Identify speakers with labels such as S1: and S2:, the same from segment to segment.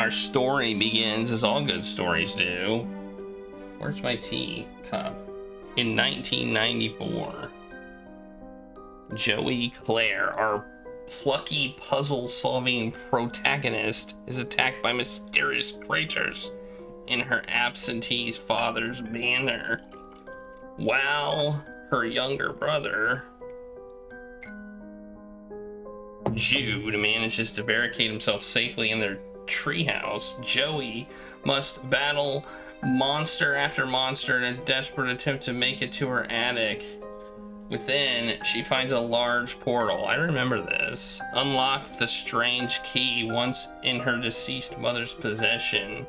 S1: Our story begins as all good stories do. Where's my tea cup? In 1994, Joey Claire, our plucky puzzle-solving protagonist, is attacked by mysterious creatures in her absentee father's manor, while her younger brother, Jude, manages to barricade himself safely in their treehouse. Joey must battle monster after monster in a desperate attempt to make it to her attic. Within, she finds a large portal. I remember this. Unlock the strange key once in her deceased mother's possession.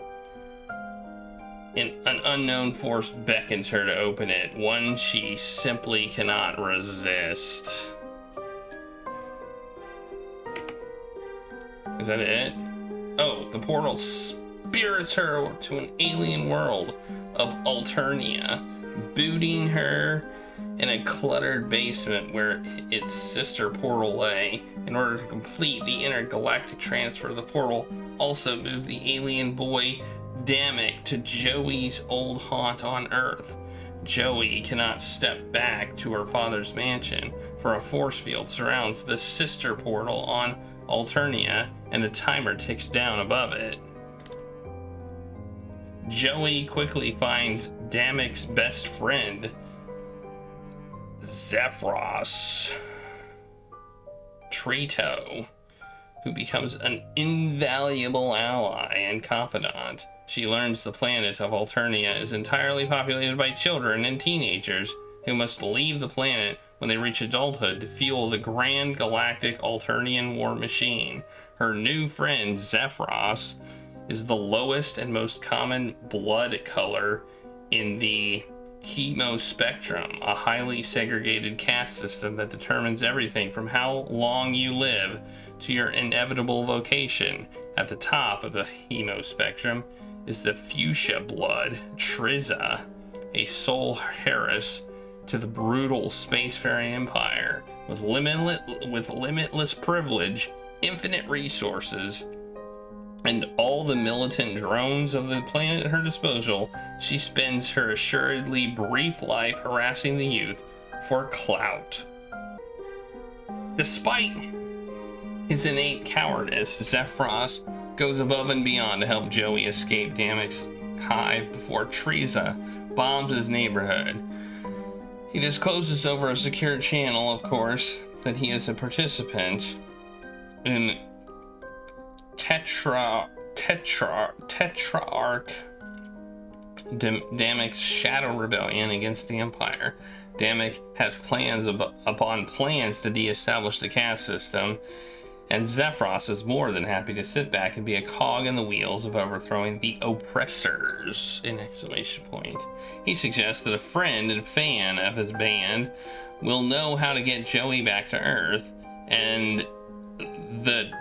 S1: An unknown force beckons her to open it, one she simply cannot resist. Is that it? Oh, the portal spirits her to an alien world of Alternia, booting her in a cluttered basement where its sister portal lay. In order to complete the intergalactic transfer, the portal also moved the alien boy Damek to Joey's old haunt on Earth. Joey cannot step back to her father's mansion, for a force field surrounds the sister portal on Alternia, and the timer ticks down above it. Joey quickly finds Damek's best friend, Xefros Trito, who becomes an invaluable ally and confidant. She learns the planet of Alternia is entirely populated by children and teenagers who must leave the planet when they reach adulthood to fuel the grand galactic Alternian war machine. Her new friend, Xefros, is the lowest and most common blood color in the hemospectrum, a highly segregated caste system that determines everything from how long you live to your inevitable vocation. At the top of the hemospectrum is the fuchsia blood, Triza, a sole heiress to the brutal spacefaring empire. With limitless privilege, infinite resources, and all the militant drones of the planet at her disposal, she spends her assuredly brief life harassing the youth for clout. Despite his innate cowardice, Xefros goes above and beyond to help Joey escape Damek's hive before Triza bombs his neighborhood. He discloses over a secure channel, of course, that he is a participant in Tetrarch Damek's shadow rebellion against the Empire. Damek has plans upon plans to de-establish the caste system, and Xefros is more than happy to sit back and be a cog in the wheels of overthrowing the oppressors! Exclamation point. He suggests that a friend and fan of his band will know how to get Joey back to Earth, and the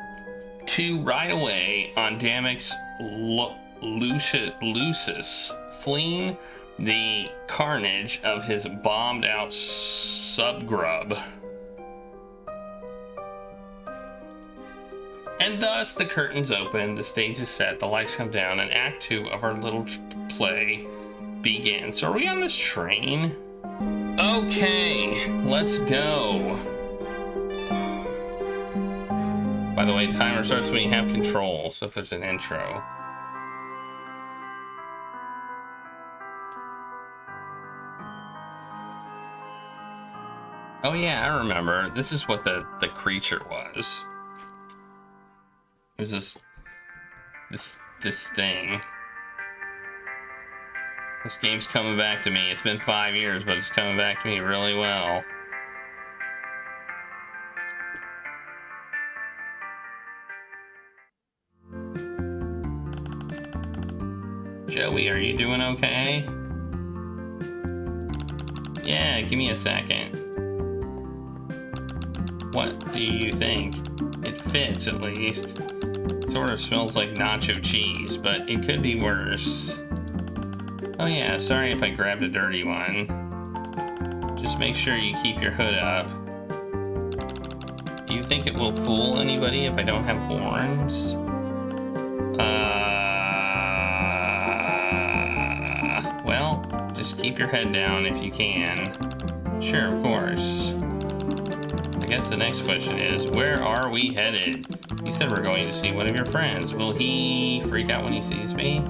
S1: two ride away on Damek's Lucis, fleeing the carnage of his bombed out subgrub. And thus the curtains open, the stage is set, the lights come down, and Act 2 of our little play begins. So are we on this train? Okay, let's go. By the way, timer starts when you have control, so if there's an intro. Oh yeah, I remember. This is what the creature was. It was this thing. This game's coming back to me. It's been 5 years, but it's coming back to me really well. Joey, are you doing okay? Yeah, give me a second. What do you think? It fits, at least. Sort of smells like nacho cheese, but it could be worse. Oh yeah, sorry if I grabbed a dirty one. Just make sure you keep your hood up. Do you think it will fool anybody if I don't have horns? Just keep your head down if you can. Sure, of course. I guess the next question is, where are we headed? You said we're going to see one of your friends. Will he freak out when he sees me?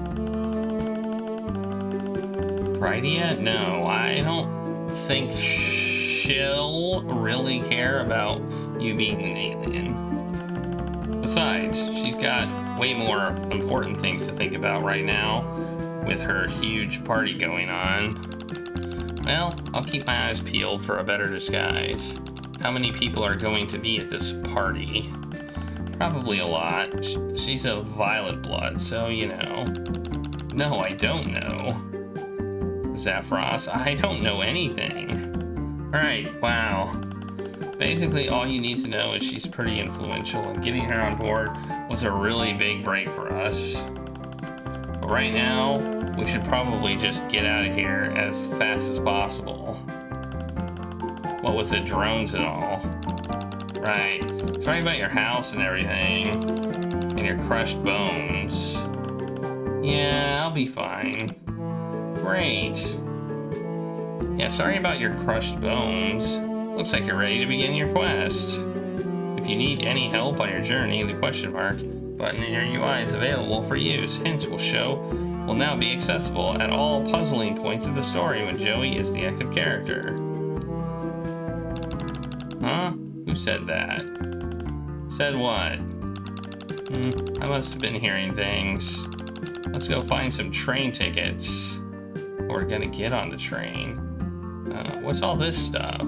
S1: Prydia? No, I don't think she'll really care about you being an alien. Besides, she's got way more important things to think about right now with her huge party going on. Well, I'll keep my eyes peeled for a better disguise. How many people are going to be at this party? Probably a lot. She's of violet blood, so you know. No, I don't know. Xefros, I don't know anything. Alright, wow. Basically, all you need to know is she's pretty influential, and getting her on board was a really big break for us. But right now, we should probably just get out of here as fast as possible. What with the drones and all. Right. Sorry about your house and everything. And your crushed bones. Yeah, I'll be fine. Great. Yeah, sorry about your crushed bones. Looks like you're ready to begin your quest. If you need any help on your journey, the question mark button in your UI is available for use. Hints will now be accessible at all puzzling points of the story when Joey is the active character. Huh? Who said that? Said what? I must have been hearing things. Let's go find some train tickets. We're gonna get on the train. What's all this stuff?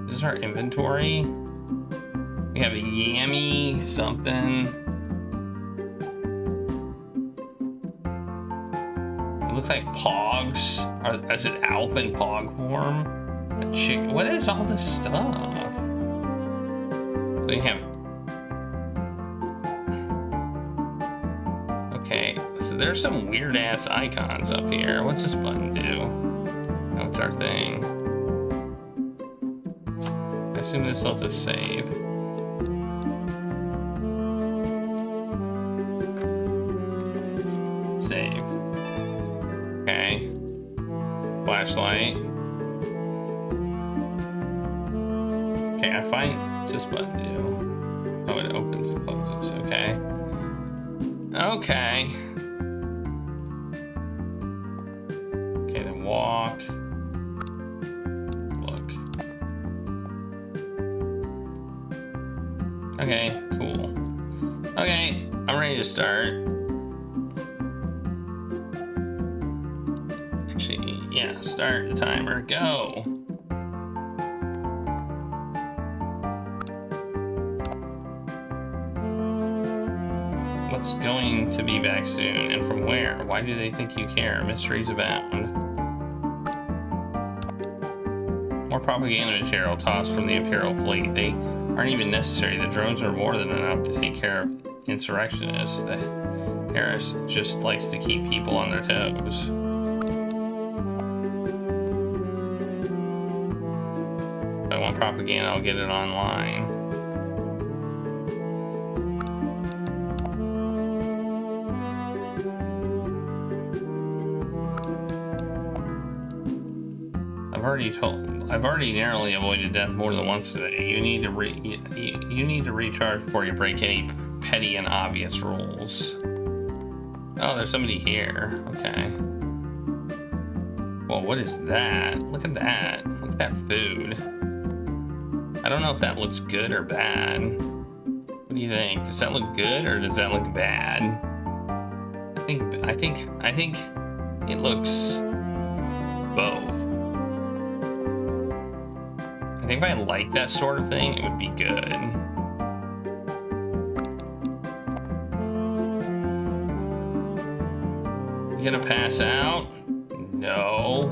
S1: Is this our inventory? We have a yammy something. It looks like pogs. Is it alpha and pog form? A chick. What is all this stuff? They have. Okay, so there's some weird ass icons up here. What's this button do? Oh, it's our thing. I assume this lets us save. Save. Okay. Flashlight. Okay, I find. What's this button do? Oh, it opens and closes. Okay. Okay. Okay, then walk. Look. Okay, cool. Okay, I'm ready to start. Actually, yeah, start the timer. Go. What's going to be back soon, and from where? Why do they think you care? Mysteries abound. More propaganda material tossed from the Imperial fleet. They aren't even necessary. The drones are more than enough to take care of insurrectionists. The Harris just likes to keep people on their toes. If I want propaganda, I'll get it online. I've already narrowly avoided death more than once today. You need to recharge before you break any petty and obvious rules. Oh, there's somebody here. Okay. Well, what is that? Look at that. Look at that food. I don't know if that looks good or bad. What do you think? Does that look good or does that look bad? I think it looks both. I think if I like that sort of thing, it would be good. You gonna pass out? No.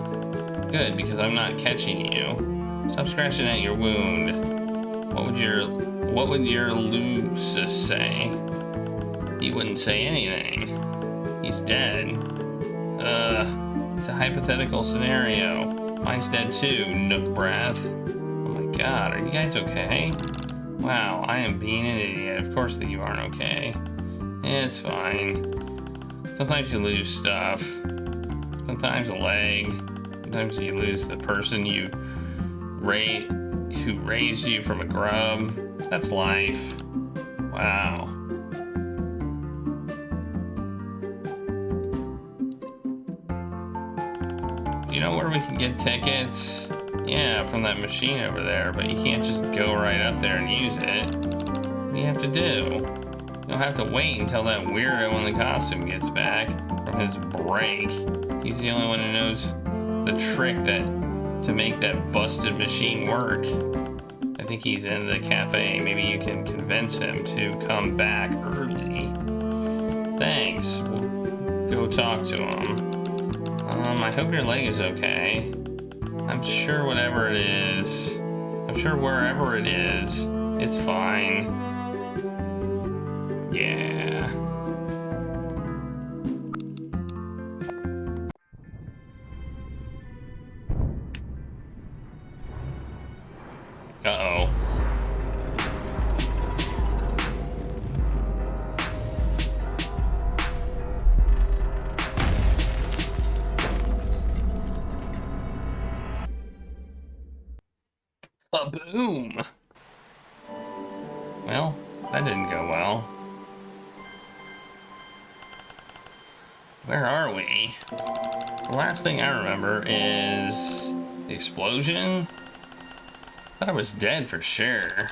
S1: Good, because I'm not catching you. Stop scratching at your wound. What would your Lucis say? He wouldn't say anything. He's dead. It's a hypothetical scenario. Mine's dead too, Nook Breath. God, are you guys okay? Wow, I am being an idiot. Of course that you aren't okay. It's fine. Sometimes you lose stuff. Sometimes a leg. Sometimes you lose the person who raised you from a grub. That's life. Wow. You know where we can get tickets? Yeah, from that machine over there, but you can't just go right up there and use it. What do you have to do? You'll have to wait until that weirdo in the costume gets back from his break. He's the only one who knows the trick to make that busted machine work. I think he's in the cafe. Maybe you can convince him to come back early. Thanks. We'll go talk to him. I hope your leg is okay. I'm sure whatever it is, I'm sure wherever it is, it's fine. Yeah. Uh-oh. Boom! Well, that didn't go well. Where are we? The last thing I remember is the explosion. I thought I was dead for sure.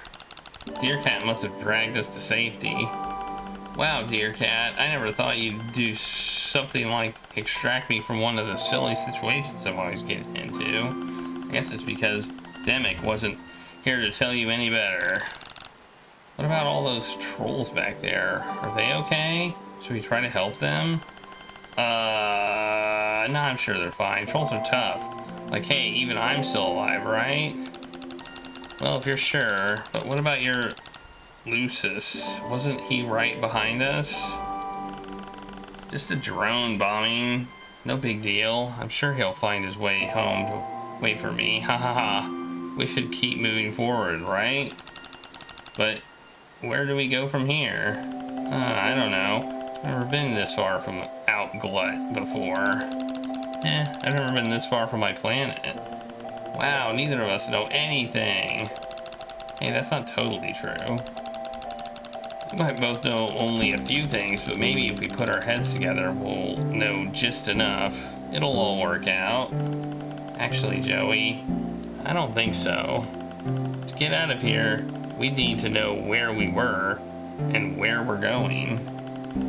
S1: Deer Cat must have dragged us to safety. Wow, Deer Cat, I never thought you'd do something like extract me from one of the silly situations I'm always getting into. I guess it's because Demick wasn't here to tell you any better. What about all those trolls back there? Are they okay? Should we try to help them? No, I'm sure they're fine. Trolls are tough. Like, hey, even I'm still alive, right? Well, if you're sure. But what about your Lucis? Wasn't he right behind us? Just a drone bombing. No big deal. I'm sure he'll find his way home to wait for me. Ha ha ha. We should keep moving forward, right? But where do we go from here? I don't know. I've never been this far from Outglut before. I've never been this far from my planet. Wow, neither of us know anything. Hey, that's not totally true. We might both know only a few things, but maybe if we put our heads together, we'll know just enough. It'll all work out. Actually, Joey, I don't think so. To get out of here, we need to know where we were and where we're going.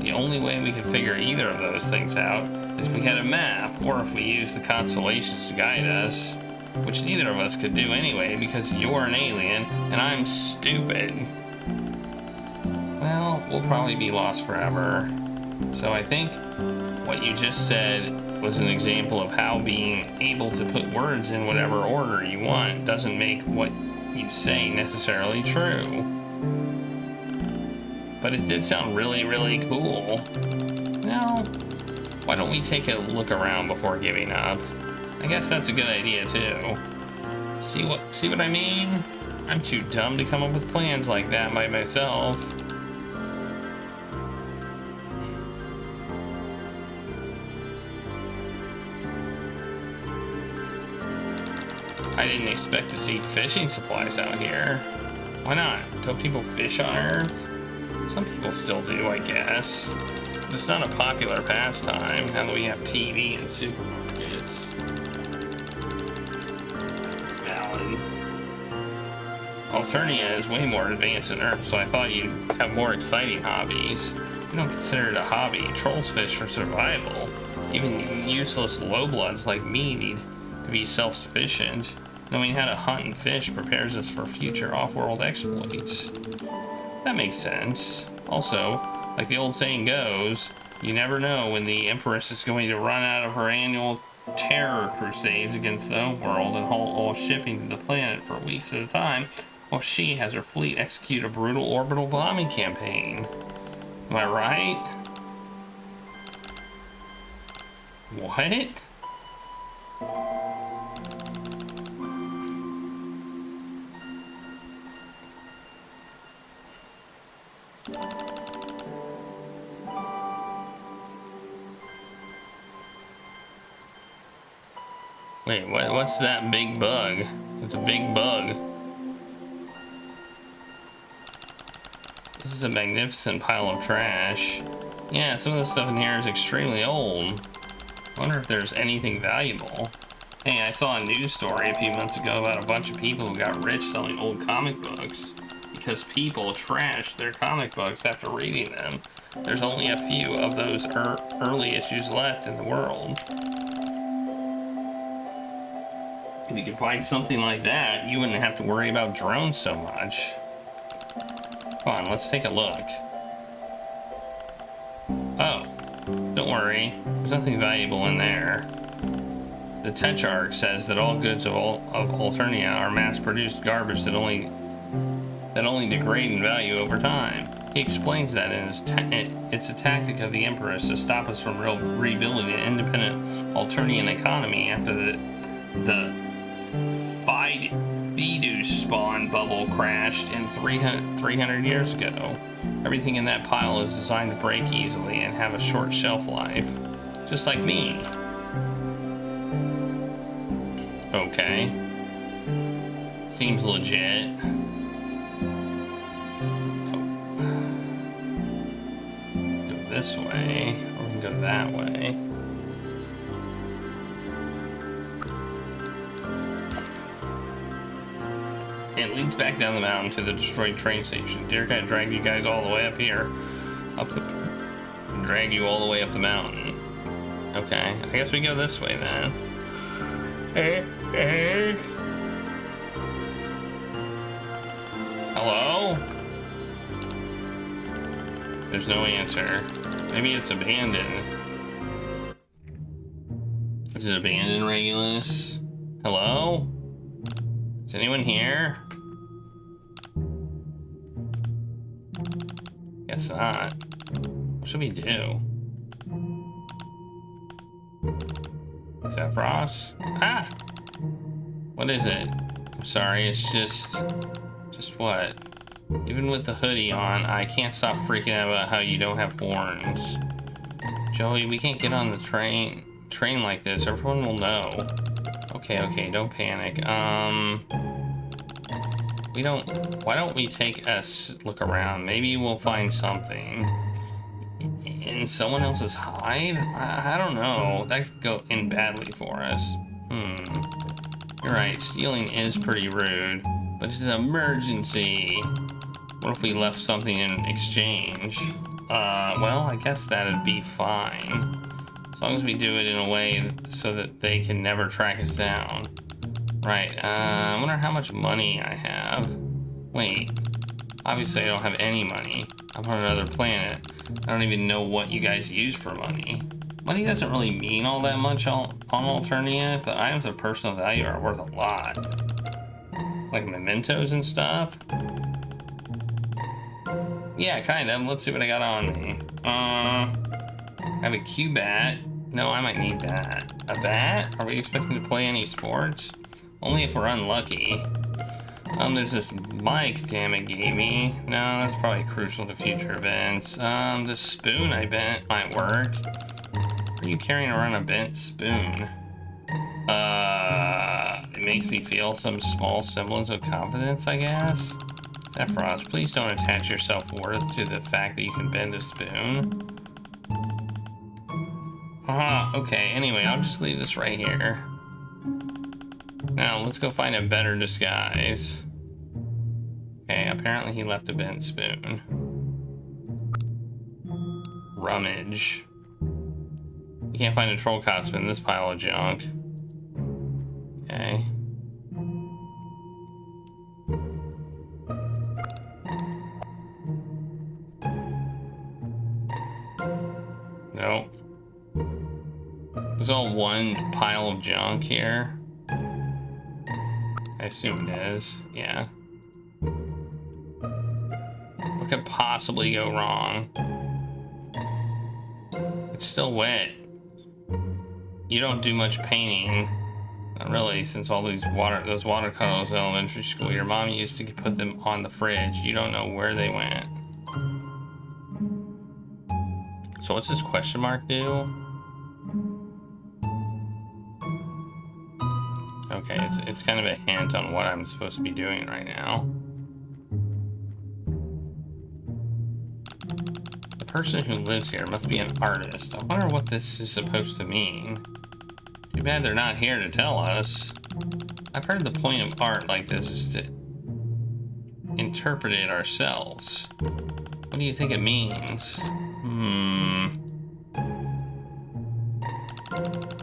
S1: The only way we could figure either of those things out is if we had a map, or if we used the constellations to guide us. Which neither of us could do anyway, because you're an alien, and I'm stupid. Well, we'll probably be lost forever. So I think what you just said was an example of how being able to put words in whatever order you want doesn't make what you say necessarily true. But it did sound really, really cool. Now, why don't we take a look around before giving up? I guess that's a good idea too. See what I mean? I'm too dumb to come up with plans like that by myself. I didn't expect to see fishing supplies out here. Why not? Don't people fish on Earth? Some people still do, I guess. But it's not a popular pastime now that we have TV and supermarkets. It's valid. Alternia is way more advanced than Earth, so I thought you'd have more exciting hobbies. You don't consider it a hobby. Trolls fish for survival. Even useless lowbloods like me need to be self-sufficient. Knowing how to hunt and fish prepares us for future off-world exploits. That makes sense. Also, like the old saying goes, you never know when the Empress is going to run out of her annual terror crusades against the world and halt all shipping to the planet for weeks at a time, while she has her fleet execute a brutal orbital bombing campaign. Am I right? What? Wait, what's that big bug? It's a big bug. This is a magnificent pile of trash. Yeah, some of the stuff in here is extremely old. I wonder if there's anything valuable. Hey, I saw a news story a few months ago about a bunch of people who got rich selling old comic books because people trashed their comic books after reading them. There's only a few of those early issues left in the world. If you could find something like that, you wouldn't have to worry about drones so much. Come on, let's take a look. Oh, don't worry. There's nothing valuable in there. The Tetrarch says that all goods of Alternia are mass-produced garbage that only degrade in value over time. He explains that it's a tactic of the Empress to stop us from rebuilding an independent Alternian economy after the Fidus spawn bubble crashed in 300 years ago. Everything in that pile is designed to break easily and have a short shelf life. Just like me. Okay. Seems legit. Go this way, or we can go that way. It leads back down the mountain to the destroyed train station. Deer cat dragged you guys all the way up here. Drag you all the way up the mountain. Okay, I guess we go this way then. Hello? There's no answer. Maybe it's abandoned. Is it abandoned, Regulus? Hello? Is anyone here? Guess not. What should we do? Xefros? Ah! What is it? I'm sorry, it's just what? Even with the hoodie on, I can't stop freaking out about how you don't have horns. Joey, we can't get on the train like this. Everyone will know. Okay, don't panic. Why don't we take a look around? Maybe we'll find something. In someone else's hide? I don't know. That could go in badly for us. You're right, stealing is pretty rude, but it's an emergency. What if we left something in exchange? Well, I guess that'd be fine. As long as we do it in a way so that they can never track us down. Right, I wonder how much money I have. Wait, obviously I don't have any money. I'm on another planet. I don't even know what you guys use for money. Money doesn't really mean all that much on Alternia, but items of personal value are worth a lot. Like mementos and stuff. Yeah, kind of. Let's see what I got on me. I have a Q-bat. No, I might need that. A bat? Are we expecting to play any sports? Only if we're unlucky. There's this mic, damn it, gave me. No, that's probably crucial to future events. This spoon I bet might work. Are you carrying around a bent spoon? It makes me feel some small semblance of confidence, I guess. Xefros, please don't attach your self-worth to the fact that you can bend a spoon. Okay, anyway, I'll just leave this right here. Now, let's go find a better disguise. Okay, apparently he left a bent spoon. Rummage. You can't find a troll costume in this pile of junk. Okay. Nope. There's all one pile of junk here. I assume it is. Yeah. What could possibly go wrong? It's still wet. You don't do much painting. Not really, since all those watercolors in elementary school, your mom used to put them on the fridge. You don't know where they went. So what's this question mark do? Okay, it's kind of a hint on what I'm supposed to be doing right now. The person who lives here must be an artist. I wonder what this is supposed to mean. Too bad they're not here to tell us. I've heard the point of art like this is to interpret it ourselves. What do you think it means?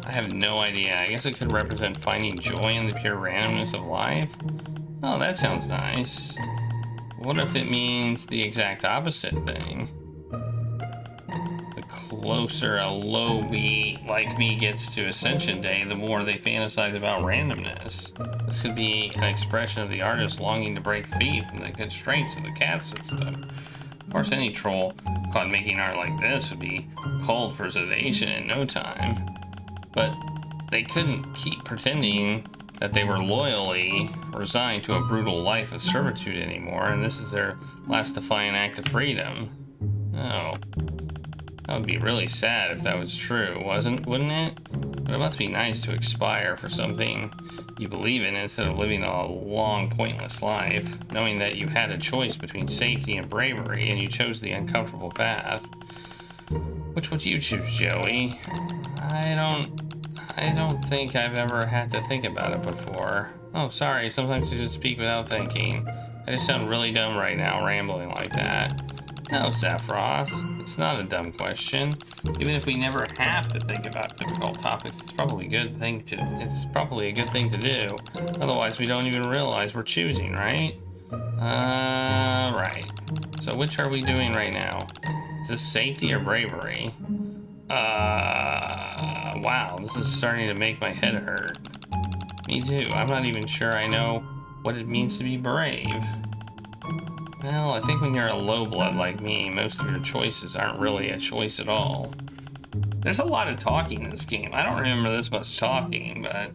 S1: I have no idea. I guess it could represent finding joy in the pure randomness of life. Oh, that sounds nice. What if it means the exact opposite thing? The closer a low bee like me gets to Ascension Day, the more they fantasize about randomness. This could be an expression of the artist longing to break free from the constraints of the caste system. Of course, any troll caught making art like this would be cold for sedation in no time. But they couldn't keep pretending that they were loyally resigned to a brutal life of servitude anymore, and this is their last defiant act of freedom. Oh. That would be really sad if that was true, wouldn't it? But it must be nice to expire for something you believe in instead of living a long, pointless life, knowing that you had a choice between safety and bravery, and you chose the uncomfortable path. Which would you choose, Joey? I don't think I've ever had to think about it before. Oh, sorry, sometimes you just speak without thinking. I just sound really dumb right now, rambling like that. No, Xefros, it's not a dumb question. Even if we never have to think about difficult topics, it's probably a good thing to do. Otherwise, we don't even realize we're choosing, right? Right. So which are we doing right now? Is this safety or bravery? Wow, this is starting to make my head hurt. Me too. I'm not even sure I know what it means to be brave. Well, I think when you're a low blood like me, most of your choices aren't really a choice at all. There's a lot of talking in this game. I don't remember this much talking, but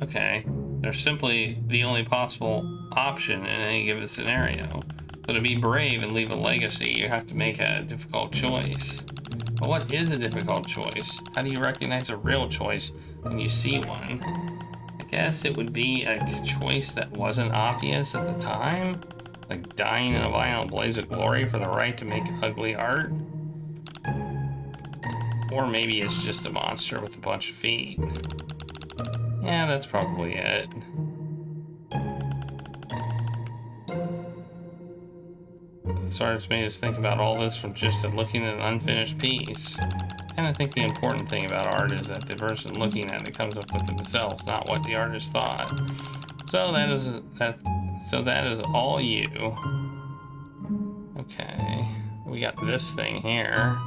S1: okay. They're simply the only possible option in any given scenario. So to be brave and leave a legacy, you have to make a difficult choice. But what is a difficult choice? How do you recognize a real choice when you see one? I guess it would be a choice that wasn't obvious at the time? Like dying in a violent blaze of glory for the right to make ugly art? Or maybe it's just a monster with a bunch of feet. Yeah, that's probably it. This artist made us think about all this from just looking at an unfinished piece. And I think the important thing about art is that the person looking at it comes up with themselves, not what the artist thought. So that is all you. Okay, we got this thing here.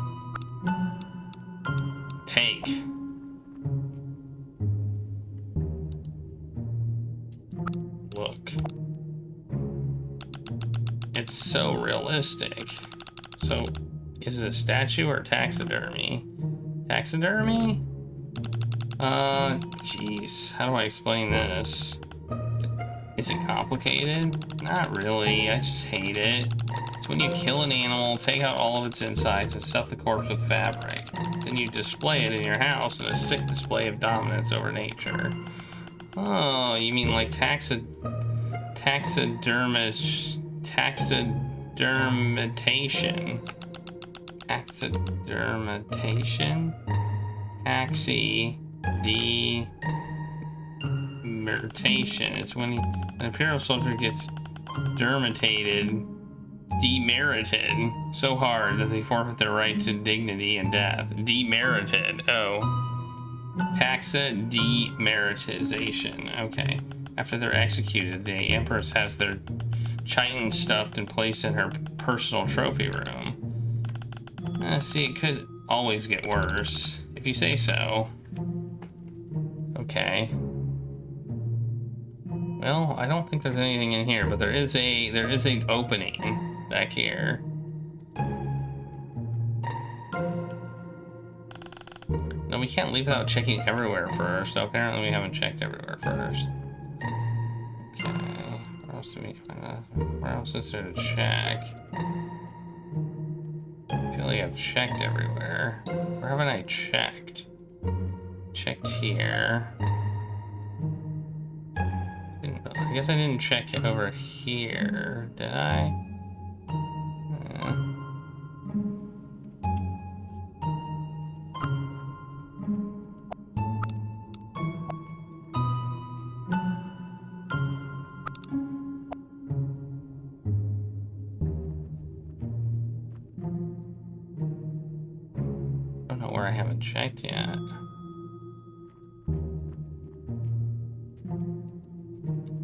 S1: Take. Look. It's so realistic. So, is it a statue or taxidermy? Taxidermy? Jeez. How do I explain this? Is it complicated? Not really. I just hate it. It's when you kill an animal, take out all of its insides, and stuff the corpse with fabric. Then you display it in your house in a sick display of dominance over nature. Oh, you mean like taxidermitation? Taxidermitation? Taxidermitation. It's when an imperial soldier gets demerited so hard that they forfeit their right to dignity and death. Demerited. Oh. Taxa demeritization. Okay. After they're executed, the Empress has their chitin stuffed and placed in her personal trophy room. See, it could always get worse, if you say so. Okay. Well, I don't think there's anything in here, but there is an opening back here. No, we can't leave without checking everywhere first, so apparently we haven't checked everywhere first. Okay, where else do we find that? Where else is there to check? I feel like I've checked everywhere. Where haven't I checked? Checked here. I guess I didn't check it over here, did I? I don't know where I haven't checked yet.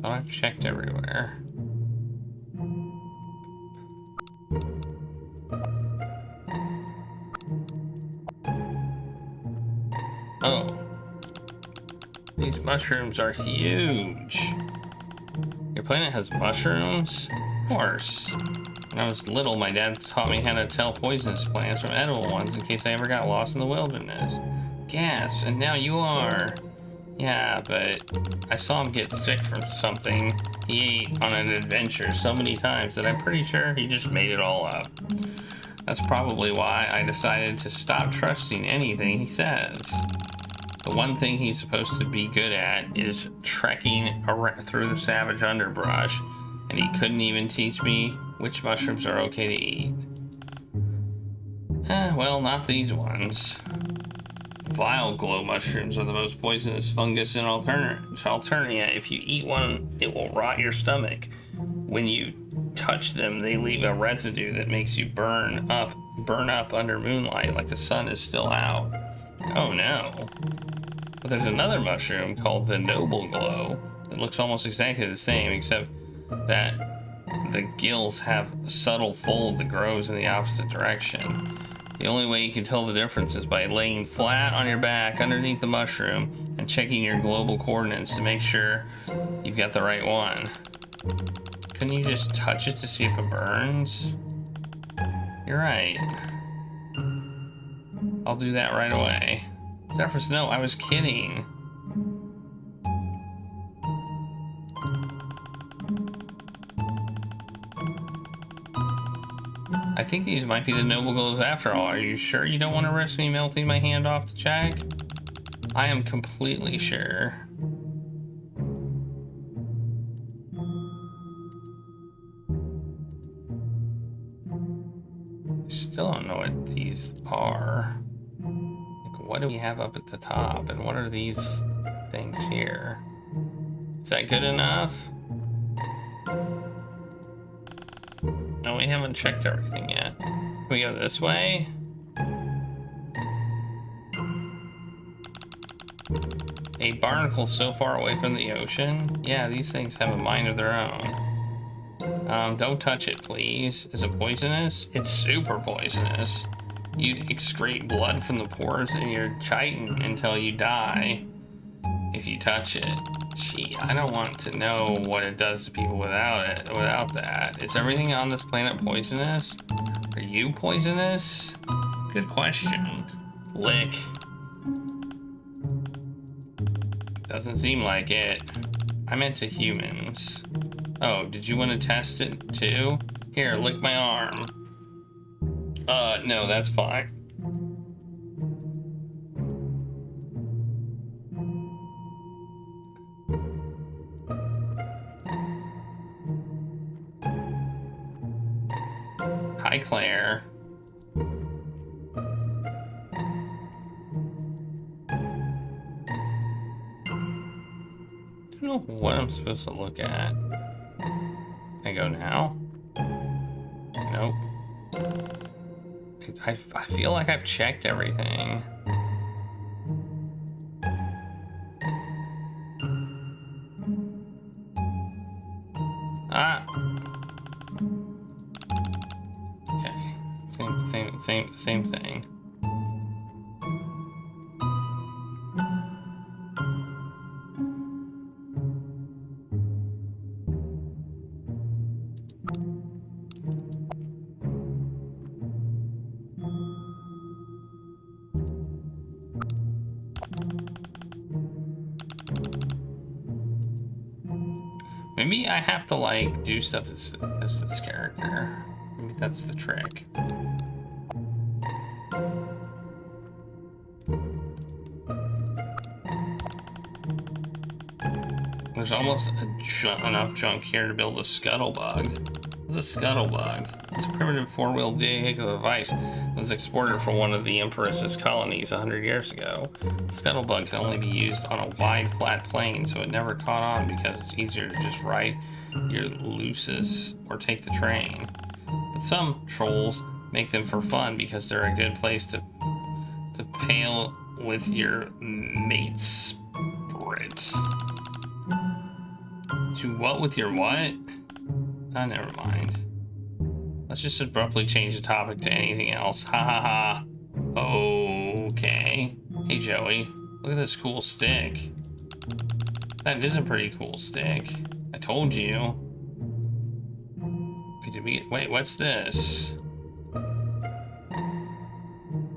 S1: Thought I've checked everywhere. Oh. These mushrooms are huge. Your planet has mushrooms? Of course. When I was little, my dad taught me how to tell poisonous plants from edible ones in case I ever got lost in the wilderness. Gas, and now you are. Yeah, but I saw him get sick from something he ate on an adventure so many times that I'm pretty sure he just made it all up. That's probably why I decided to stop trusting anything he says. The one thing he's supposed to be good at is trekking through the savage underbrush, and he couldn't even teach me which mushrooms are okay to eat. Well, not these ones. Vile glow mushrooms are the most poisonous fungus in Alternia. If you eat one, it will rot your stomach. When you touch them, they leave a residue that makes you burn up under moonlight like the sun is still out. Oh no. But there's another mushroom called the noble glow that looks almost exactly the same, except that the gills have a subtle fold that grows in the opposite direction. The only way you can tell the difference is by laying flat on your back underneath the mushroom and checking your global coordinates to make sure you've got the right one. Couldn't you just touch it to see if it burns? You're right. I'll do that right away. Xefros, no, I was kidding. I think these might be the noble glows after all. Are you sure you don't want to risk me melting my hand off to check? I am completely sure. I still don't know what these are. Like, what do we have up at the top? And what are these things here? Is that good enough? No, we haven't checked everything yet. Can we go this way? A barnacle so far away from the ocean? Yeah, these things have a mind of their own. Don't touch it, please. Is it poisonous? It's super poisonous. You'd excrete blood from the pores in your chitin until you die if you touch it. Gee, I don't want to know what it does to people without that. Is everything on this planet poisonous? Are you poisonous? Good question. Lick. Doesn't seem like it. I meant to humans. Oh, did you want to test it too? Here, lick my arm. No, that's fine. Hi, Claire. I don't know what I'm supposed to look at. Can I go now? Nope. I feel like I've checked everything. Ah. Okay. Same thing. Maybe I have to like do stuff as this character. Maybe that's the trick. There's almost enough junk here to build a scuttlebug. What's a scuttlebug? It's a primitive four-wheel vehicular device that was exported from one of the Empress's colonies 100 years ago. The scuttlebug can only be used on a wide, flat plain, so it never caught on because it's easier to just ride your Lucis or take the train. But some trolls make them for fun because they're a good place to pale with your mate spirit. To what with your what? Ah, never mind. Let's just abruptly change the topic to anything else. Ha ha ha. Okay. Hey Joey, look at this cool stick. That is a pretty cool stick. I told you. Wait, what's this?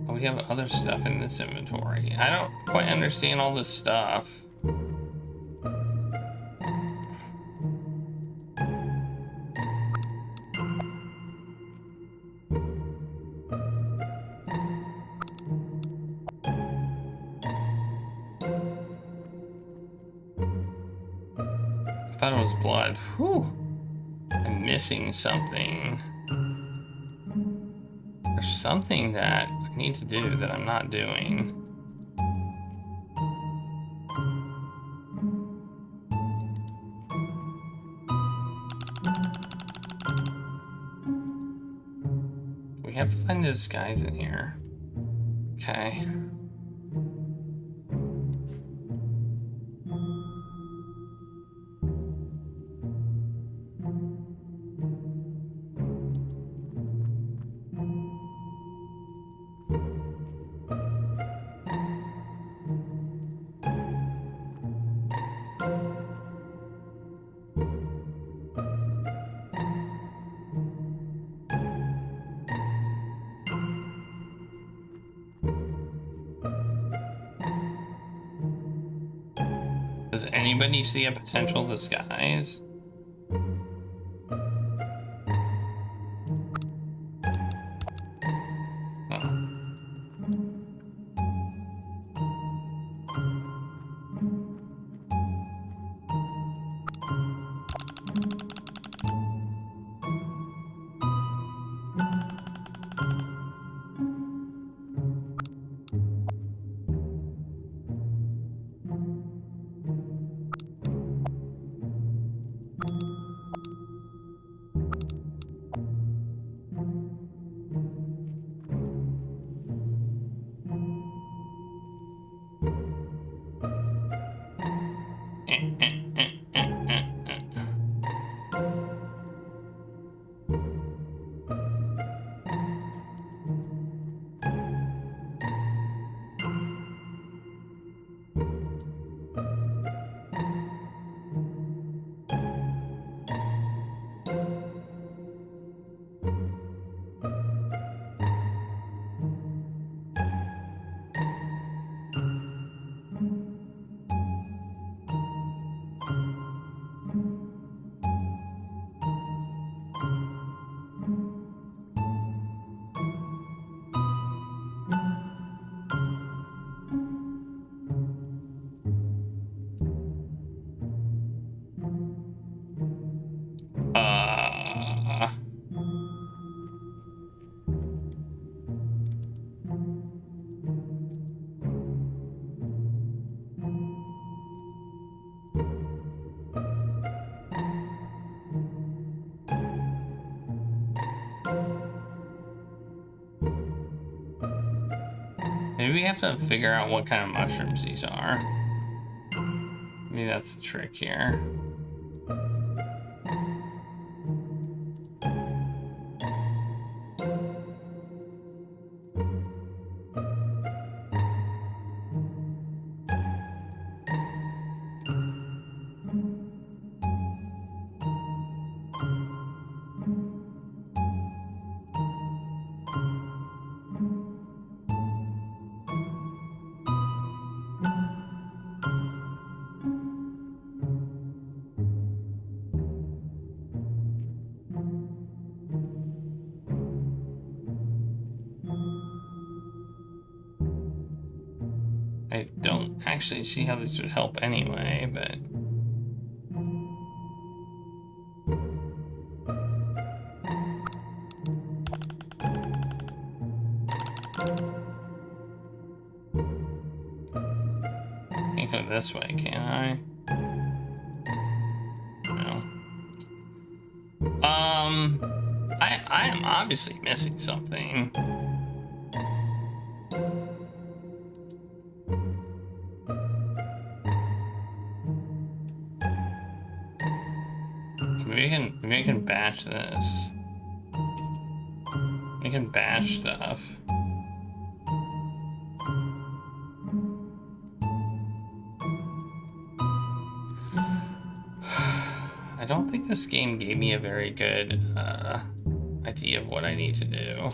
S1: Oh, we have other stuff in this inventory. I don't quite understand all this stuff. I thought it was blood. Whew. I'm missing something. There's something that I need to do that I'm not doing. We have to find a disguise in here. Okay. Does anybody see a potential disguise? Maybe we have to figure out what kind of mushrooms these are. Maybe that's the trick here. I don't actually see how this would help anyway, but can't go this way, can I? No. I am obviously missing something. Maybe I can bash this. I can bash stuff. I don't think this game gave me a very good idea of what I need to do.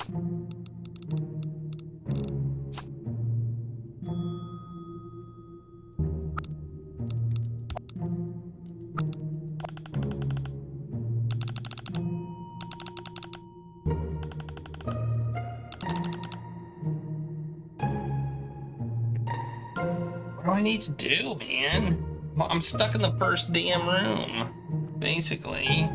S1: What do I need to do, man? Well, I'm stuck in the first damn room, basically.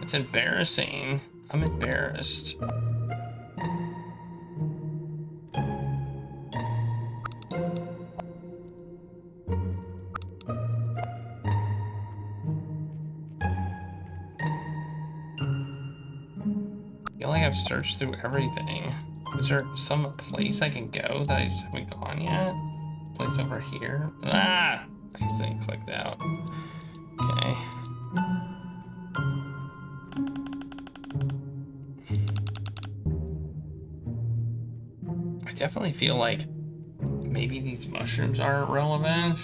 S1: It's embarrassing. I'm embarrassed. I feel like I've searched through everything. Is there some place I can go that I just haven't gone yet? Place over here? Ah! I accidentally clicked out. Okay. I definitely feel like maybe these mushrooms aren't relevant.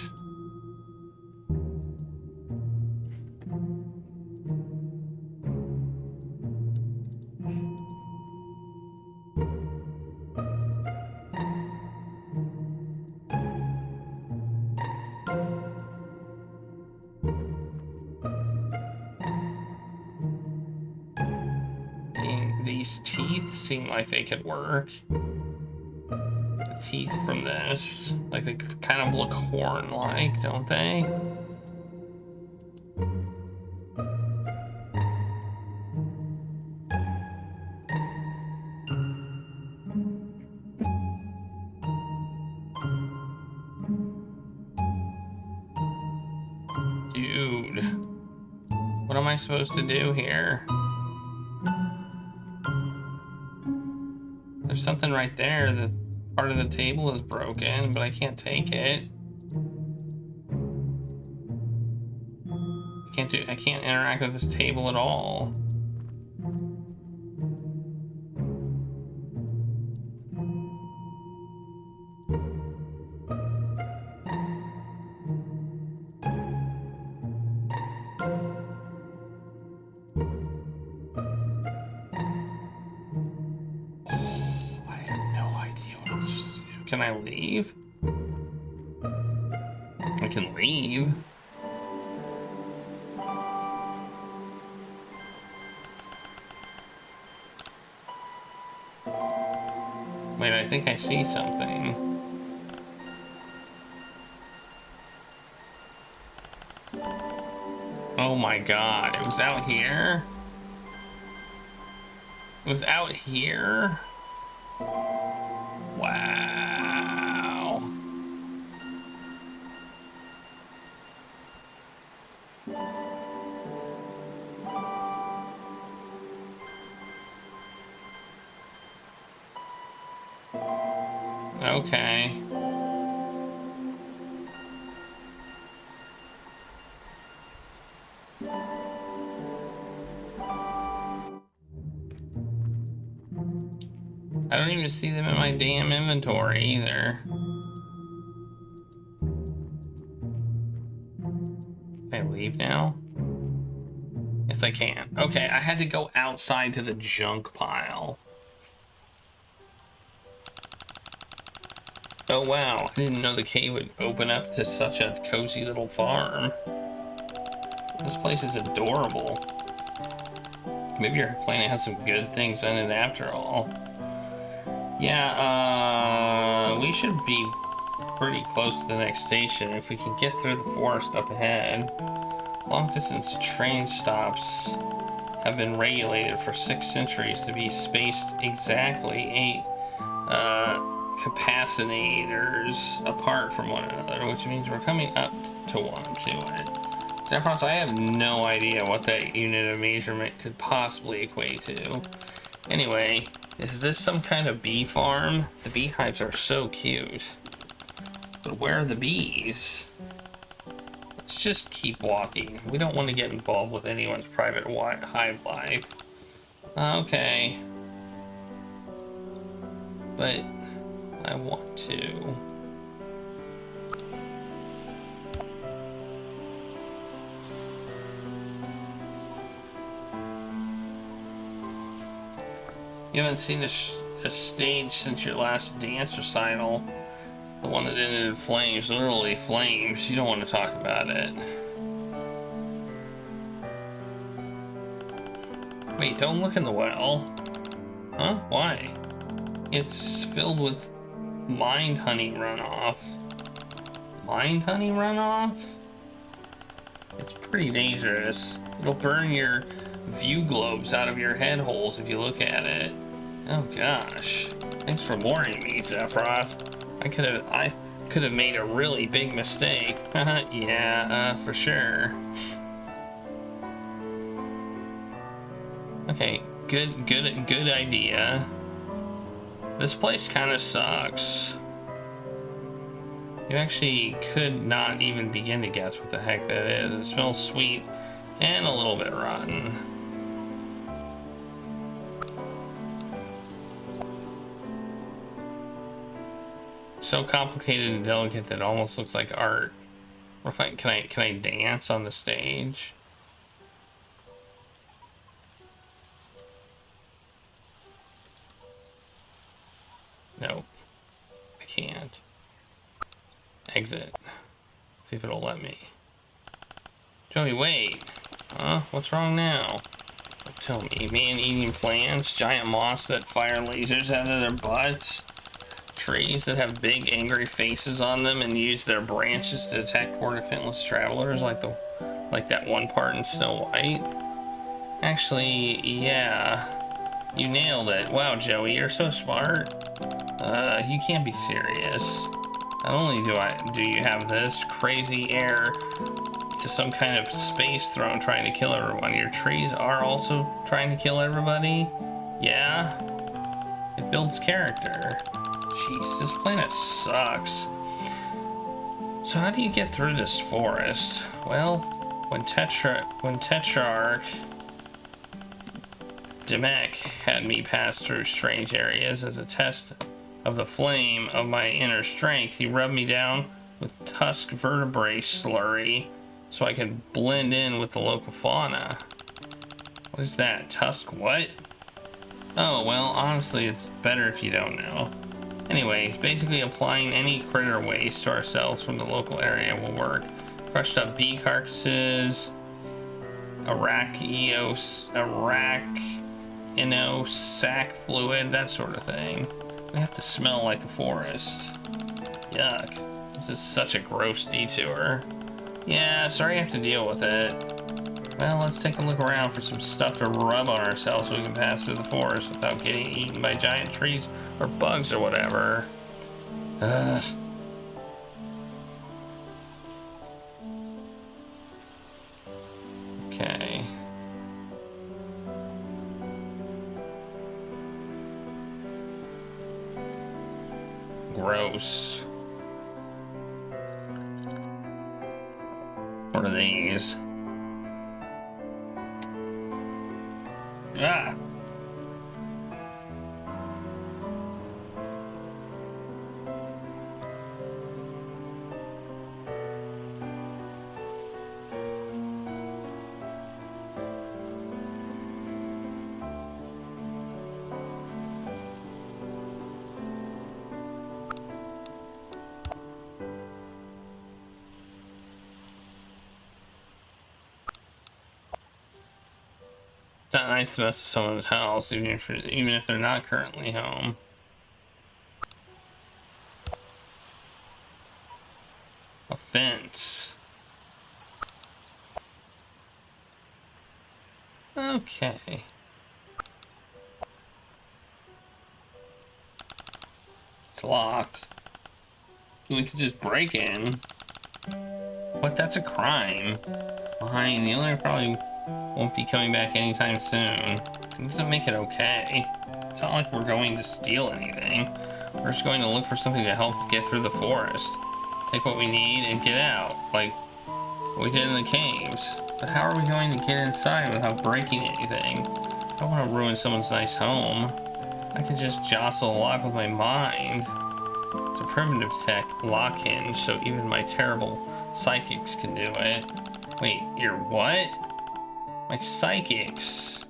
S1: These teeth seem like they could work. The teeth from this, like they kind of look horn-like, don't they? Dude, what am I supposed to do here? There's something right there. The part of the table is broken, but I can't take it. I can't interact with this table at all. Can I leave? I can leave. Wait, I think I see something. Oh my god, it was out here? It was out here? Wow. Okay. I don't even see them in my damn inventory either. Can I leave now? Yes, I can. Okay, I had to go outside to the junk pile. Oh wow, I didn't know the cave would open up to such a cozy little farm. This place is adorable. Maybe your planet has some good things in it after all. Yeah, we should be pretty close to the next station if we can get through the forest up ahead. Long-distance train stops have been regulated for 6 centuries to be spaced exactly capacitors apart from one another, which means we're coming up to one to it. Xefros, I have no idea what that unit of measurement could possibly equate to. Anyway, is this some kind of bee farm? The beehives are so cute. But where are the bees? Let's just keep walking. We don't want to get involved with anyone's private hive life. Okay. But I want to. You haven't seen a stage since your last dance recital. The one that ended in flames, literally flames. You don't want to talk about it. Wait, don't look in the well. Huh? Why? It's filled with mind honey runoff. Mind honey runoff? It's pretty dangerous. It'll burn your view globes out of your head holes if you look at it. Oh gosh. Thanks for warning me, Xefros. I could have made a really big mistake. Yeah, for sure. Okay, good idea. This place kind of sucks. You actually could not even begin to guess what the heck that is. It smells sweet and a little bit rotten. So complicated and delicate that it almost looks like art. Or if can I dance on the stage? Nope. I can't. Exit. See if it'll let me. Joey, wait. Huh? What's wrong now? Don't tell me. Man-eating plants, giant moths that fire lasers out of their butts, trees that have big angry faces on them and use their branches to attack poor defenseless travelers like that one part in Snow White. Actually, yeah. You nailed it. Wow, Joey, you're so smart. You can't be serious. Not only do you have this crazy heir to some kind of space throne trying to kill everyone, your trees are also trying to kill everybody? Yeah? It builds character. Jeez, this planet sucks. So how do you get through this forest? Well, when Tetrarch Demek had me pass through strange areas as a test of the flame of my inner strength, he rubbed me down with tusk vertebrae slurry so I could blend in with the local fauna. What is that? Tusk what? Oh, well, honestly, it's better if you don't know. Anyways, basically applying any critter waste to ourselves from the local area will work. Crushed up bee carcasses, arachino sac fluid, that sort of thing. We have to smell like the forest. Yuck. This is such a gross detour. Yeah, sorry I have to deal with it. Well, let's take a look around for some stuff to rub on ourselves so we can pass through the forest without getting eaten by giant trees or bugs or whatever. Ugh. Okay. Gross. What are these? Ah. It's not nice to mess with someone's house, even if they're not currently home. A fence. Okay. It's it's locked. We could just break in. What? That's a crime. Well, honey, the owner probably won't be coming back anytime soon. It doesn't make it okay. It's not like we're going to steal anything. We're just going to look for something to help get through the forest. Take what we need and get out, like we did in the caves. But how are we going to get inside without breaking anything? I don't want to ruin someone's nice home. I can just jostle a lock with my mind. It's a primitive tech lock hinge, so even my terrible psychics can do it. Wait, you're what? My psychics?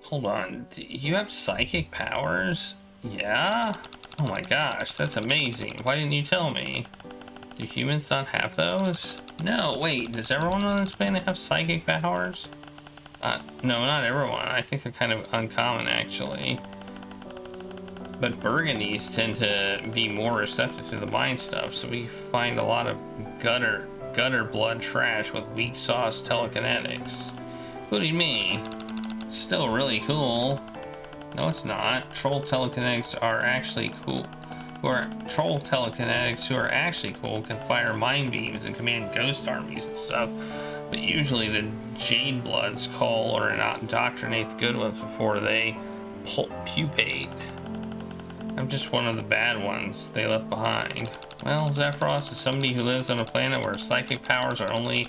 S1: Hold on, do you have psychic powers? Yeah? Oh my gosh, that's amazing. Why didn't you tell me? Do humans not have those? No, wait, does everyone on this planet have psychic powers? No, not everyone. I think they're kind of uncommon, actually. But burgundies tend to be more receptive to the mind stuff, so we find a lot of gutter blood trash with weak sauce telekinetics. Including me. Still really cool. No, it's not. Troll telekinetics are actually cool. Troll telekinetics who are actually cool can fire mind beams and command ghost armies and stuff. But usually the Jade Bloods call or indoctrinate the good ones before they pupate. I'm just one of the bad ones they left behind. Well, Xefros is somebody who lives on a planet where psychic powers are only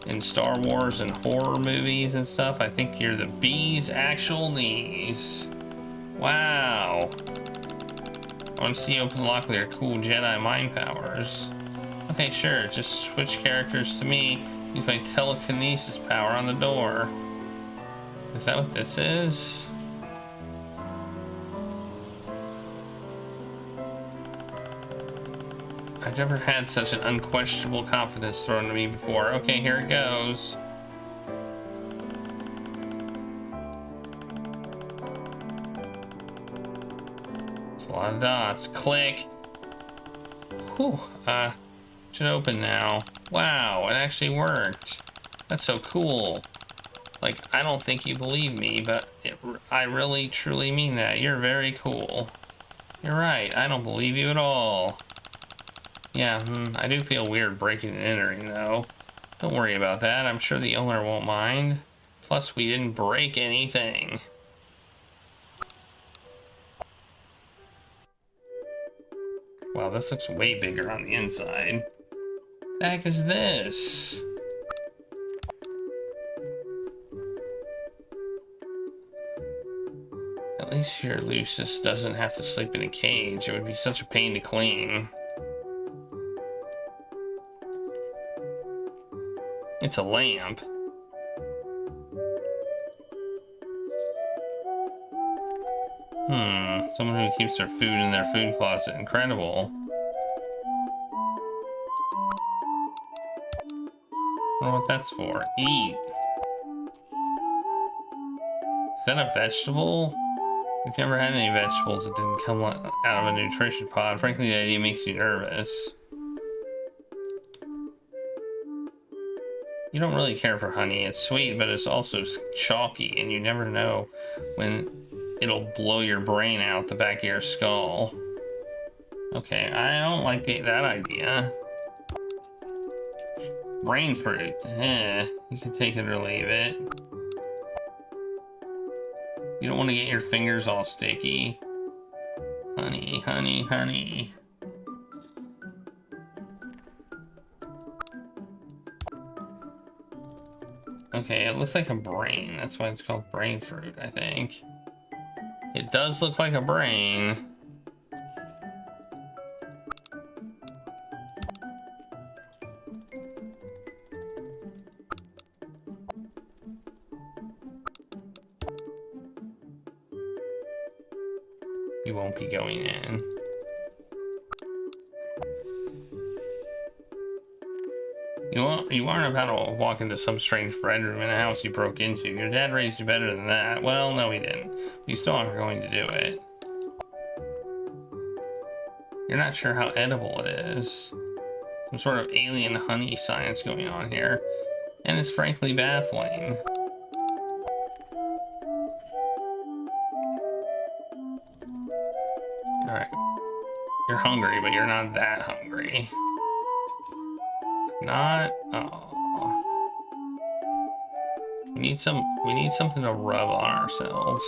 S1: in Star Wars and horror movies and stuff. I think you're the bee's actual knees. Wow. I want to see you open the lock with your cool Jedi mind powers. Okay, sure, just switch characters to me. Use my telekinesis power on the door. Is that what this is? I've never had such an unquestionable confidence thrown at me before. Okay, here it goes. It's a lot of dots. Click. Whew. Should open now. Wow, it actually worked. That's so cool. Like, I don't think you believe me, but I really truly mean that. You're very cool. You're right, I don't believe you at all. Yeah, I do feel weird breaking and entering, though. Don't worry about that. I'm sure the owner won't mind. Plus, we didn't break anything. Wow, this looks way bigger on the inside. The heck is this? At least your Lucis doesn't have to sleep in a cage. It would be such a pain to clean. It's a lamp. Someone who keeps their food in their food closet. Incredible. I wonder what that's for. Eat. Is that a vegetable? If you ever had any vegetables that didn't come out of a nutrition pod, frankly, the idea makes you nervous. You don't really care for honey. It's sweet, but it's also chalky, and you never know when it'll blow your brain out the back of your skull. Okay, I don't like that idea. Brain fruit. You can take it or leave it. You don't want to get your fingers all sticky. Honey, honey, honey. Okay, it looks like a brain. That's why it's called brain fruit, I think. It does look like a brain. You won't be going in. You aren't about to walk into some strange bedroom in a house you broke into. Your dad raised you better than that. Well, no, he didn't. You still aren't going to do it. You're not sure how edible it is. Some sort of alien honey science going on here. And it's frankly baffling. You're hungry, but you're not that hungry. Not. Oh. We need something to rub on ourselves.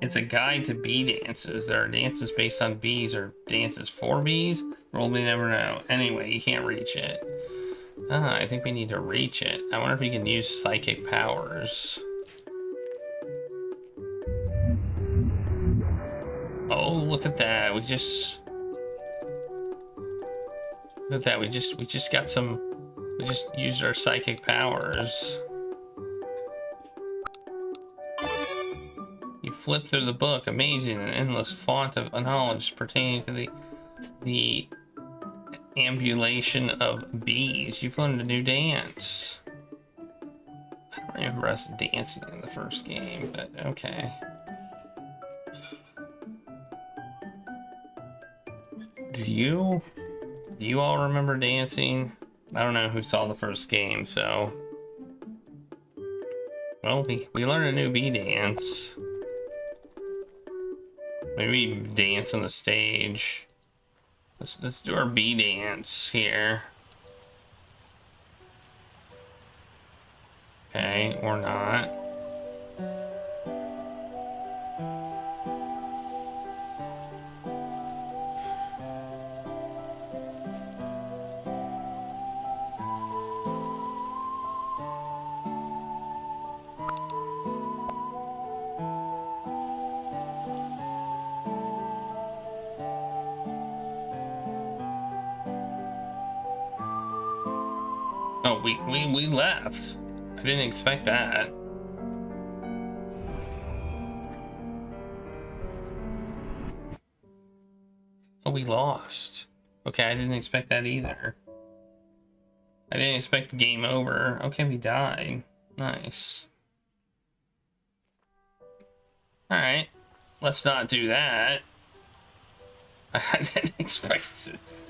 S1: It's a guide to bee dances. There are dances based on bees or dances for bees. We'll never know. Anyway, you can't reach it. I think we need to reach it. I wonder if you can use psychic powers. Oh, look at that. Look at that. We just got some. We just used our psychic powers. You flip through the book. Amazing. An endless font of knowledge pertaining to the ambulation of bees. You've learned a new dance. I don't remember us dancing in the first game, but okay. Do you all remember dancing? I don't know who saw the first game, so. Well, we learned a new bee dance. Maybe dance on the stage. Let's do our bee dance here. Okay, or not. Oh, we left. I didn't expect that. Oh, we lost. Okay, I didn't expect that either. I didn't expect game over. Okay, we died. Nice. Alright. Let's not do that. I didn't expect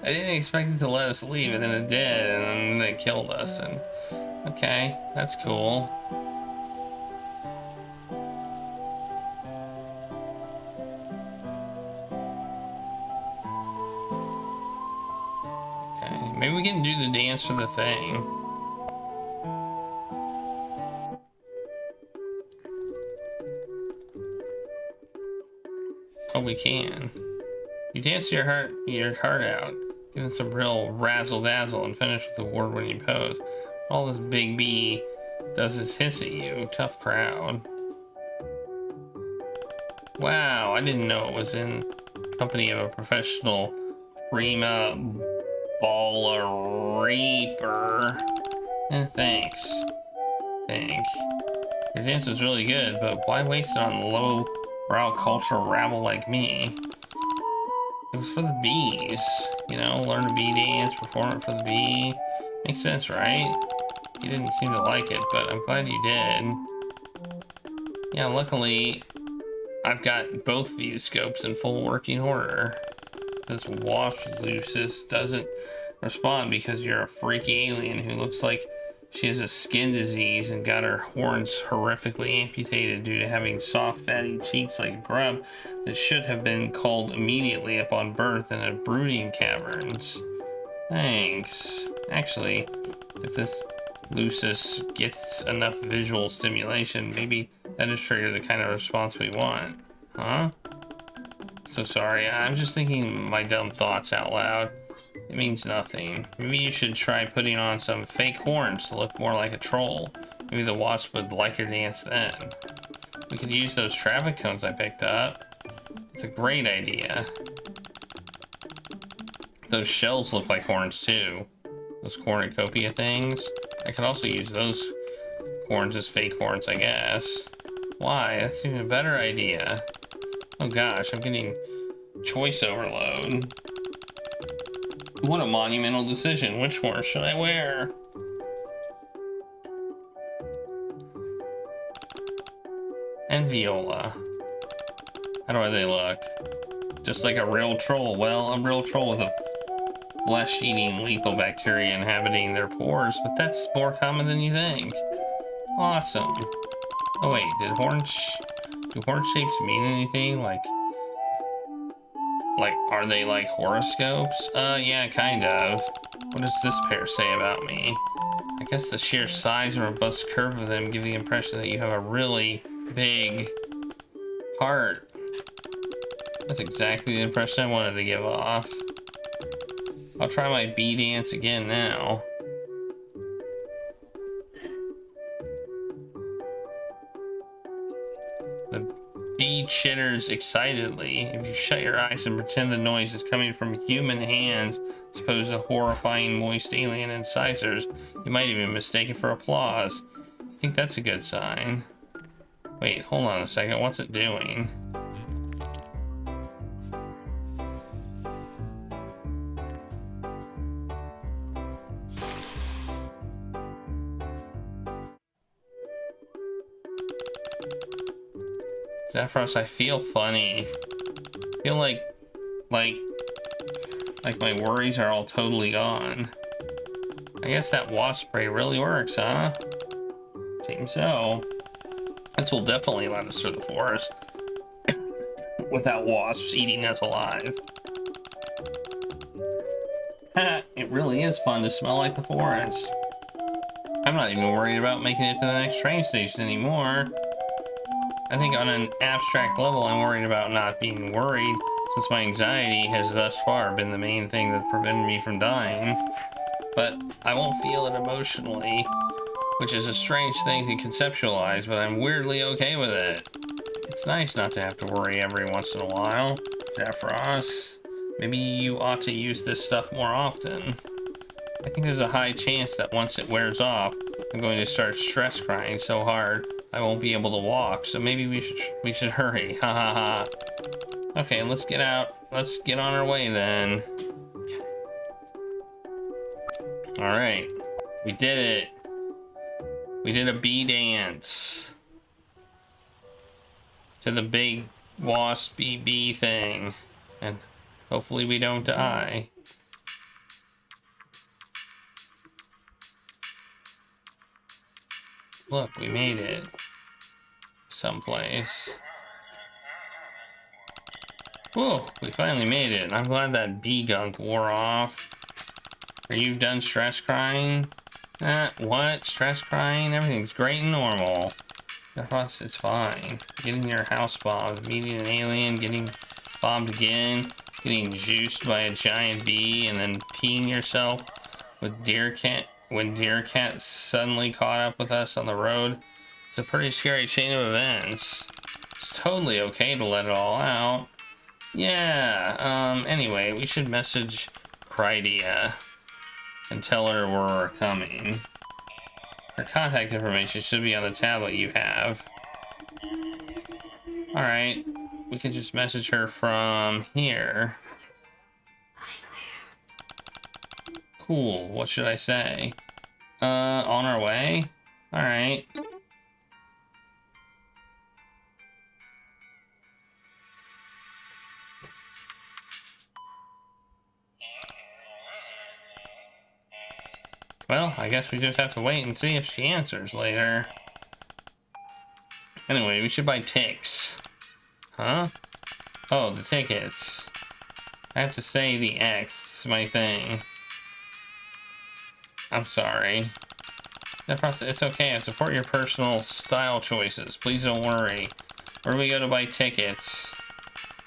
S1: it to let us leave, and then it did, and then they killed us, and okay, that's cool. Okay, maybe we can do the dance for the thing. Oh, we can. You dance your heart out, give it some real razzle dazzle, and finish with the award-winning pose. All this big bee does is hiss at you. Tough crowd. Wow, I didn't know it was in company of a professional prima baller reaper. Thanks. Your dance is really good, but why waste it on low-brow cultural rabble like me? It was for the bees, you know, learn a bee dance, perform it for the bee. Makes sense, right? You didn't seem to like it, but I'm glad you did. Yeah, luckily, I've got both view scopes in full working order. This wasp Lucis doesn't respond because you're a freaky alien who looks like she has a skin disease and got her horns horrifically amputated due to having soft, fatty cheeks like a grub that should have been culled immediately upon birth in a brooding caverns. Thanks. Actually, if this Lucis gets enough visual stimulation, maybe that'll trigger the kind of response we want. Huh? So sorry, I'm just thinking my dumb thoughts out loud. It means nothing. Maybe you should try putting on some fake horns to look more like a troll. Maybe the wasp would like your dance then. We could use those traffic cones I picked up. It's a great idea. Those shells look like horns too. Those cornucopia things. I could also use those horns as fake horns, I guess. Why? That's even a better idea. Oh gosh, I'm getting choice overload. What a monumental decision. Which horn should I wear? And viola. How do they look? Just like a real troll. Well, a real troll with a flesh-eating lethal bacteria inhabiting their pores, but that's more common than you think. Awesome. Oh wait, do horn shapes mean anything? Like, Like, are they like horoscopes? Yeah, kind of. What does this pair say about me? I guess the sheer size and robust curve of them give the impression that you have a really big heart. That's exactly the impression I wanted to give off. I'll try my bee dance again now. The bee chitters excitedly. If you shut your eyes and pretend the noise is coming from human hands, as opposed to horrifying moist alien incisors, you might even mistake it for applause. I think that's a good sign. Wait, hold on a second. What's it doing? Xefros, I feel funny. I feel like my worries are all totally gone. I guess that wasp spray really works, huh? Seems so. This will definitely let us through the forest without wasps eating us alive. Ha! It really is fun to smell like the forest. I'm not even worried about making it to the next train station anymore. I think on an abstract level, I'm worried about not being worried, since my anxiety has thus far been the main thing that prevented me from dying. But I won't feel it emotionally, which is a strange thing to conceptualize, but I'm weirdly okay with it. It's nice not to have to worry every once in a while. Xefros, maybe you ought to use this stuff more often. I think there's a high chance that once it wears off, I'm going to start stress crying so hard I won't be able to walk, so maybe we should hurry. Ha ha ha. Okay, let's get out. Let's get on our way then. All right, we did it. We did a bee dance to the big waspy bee thing, and hopefully we don't die. Look, we made it someplace. Whoa, we finally made it. I'm glad that bee gunk wore off. Are you done stress crying? What? Stress crying? Everything's great and normal. It's fine. Getting your house bombed, meeting an alien, getting bombed again, getting juiced by a giant bee, and then peeing yourself with deer cat when deer cat suddenly caught up with us on the road. It's a pretty scary chain of events. It's totally okay to let it all out. Yeah, anyway, we should message Crydia and tell her we're coming. Her contact information should be on the tablet you have. Alright, we can just message her from here. Cool, what should I say? On our way? Alright. Well, I guess we just have to wait and see if she answers later. Anyway, we should buy ticks. Huh? Oh, the tickets. I have to say the X. It's my thing. I'm sorry. It's okay. I support your personal style choices. Please don't worry. Where do we go to buy tickets?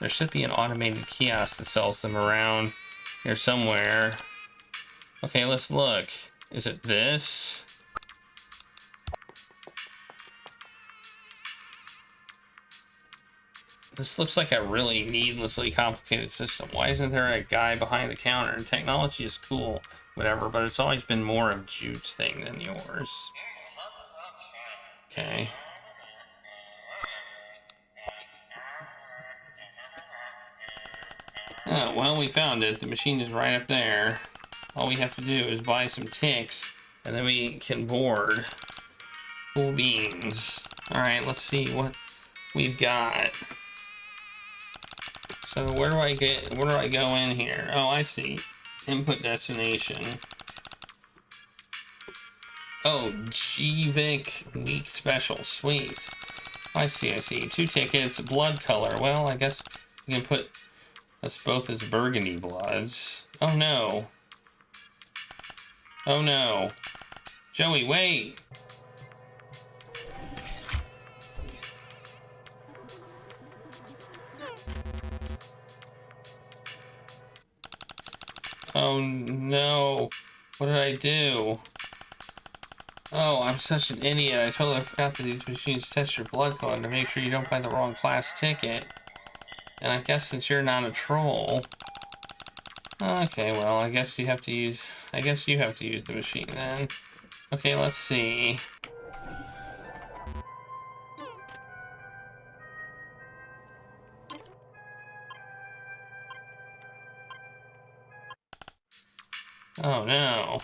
S1: There should be an automated kiosk that sells them around here somewhere. Okay, let's look. Is it this? This looks like a really needlessly complicated system. Why isn't there a guy behind the counter? And technology is cool, whatever, but it's always been more of Jude's thing than yours. Okay. Oh, well, we found it. The machine is right up there. All we have to do is buy some ticks, and then we can board. Cool beans. Alright, let's see what we've got. So where do I go in here? Oh, I see. Input destination. Oh, GVIC week special. Sweet. I see. 2 tickets, blood color. Well, I guess we can put Us both as burgundy bloods. Oh no. Oh no. Joey, wait! Oh no. What did I do? Oh, I'm such an idiot. I totally forgot that these machines test your blood color to make sure you don't buy the wrong class ticket. And I guess since you're not a troll... Okay, well, I guess you have to use the machine then. Okay, let's see. Oh no.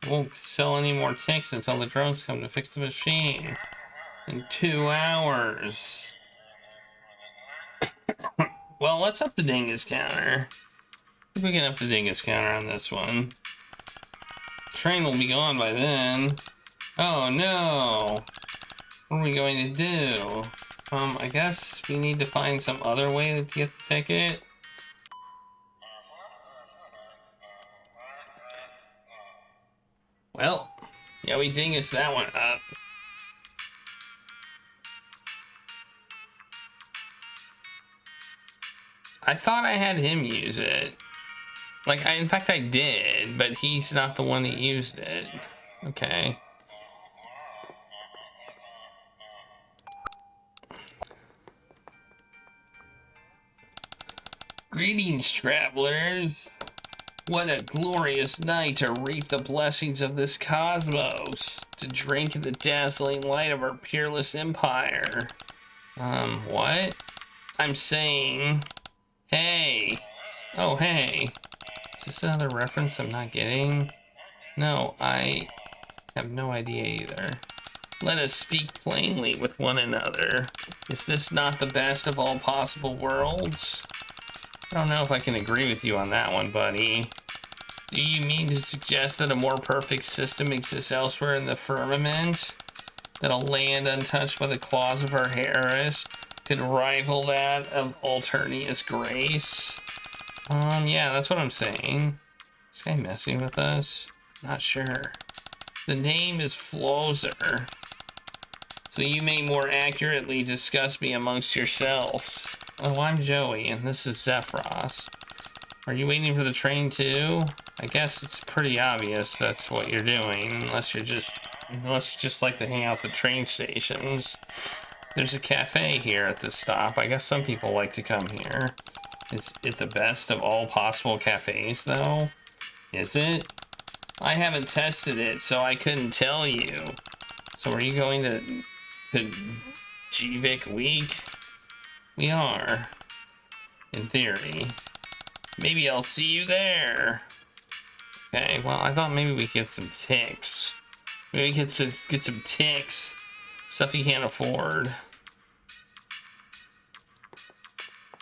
S1: I won't sell any more ticks until the drones come to fix the machine. In 2 hours. Well, let's up the dingus counter. If we can up the dingus counter on this one. Train will be gone by then. Oh no. What are we going to do? I guess we need to find some other way to get the ticket. Well, yeah, we dingus that one up. I thought I had him use it. Like, in fact I did, but he's not the one that used it. Okay. Greetings, travelers. What a glorious night to reap the blessings of this cosmos. To drink in the dazzling light of our peerless empire. What? I'm saying... Hey. Oh, hey. Is this another reference I'm not getting? No, I have no idea either. Let us speak plainly with one another. Is this not the best of all possible worlds? I don't know if I can agree with you on that one, buddy. Do you mean to suggest that a more perfect system exists elsewhere in the firmament? That a land untouched by the claws of our heiress could rival that of Alternia's grace? Yeah, that's what I'm saying. Is this guy messing with us? Not sure. The name is Flozer. So you may more accurately discuss me amongst yourselves. Oh, I'm Joey, and this is Xefros. Are you waiting for the train too? I guess it's pretty obvious that's what you're doing, unless you just like to hang out at the train stations. There's a cafe here at this stop. I guess some people like to come here. Is it the best of all possible cafes, though? Is it? I haven't tested it, so I couldn't tell you. So are you going to Gvik Week? We are. In theory. Maybe I'll see you there. Okay, well, I thought maybe we could get some ticks. Maybe we could get some ticks. Stuff you can't afford.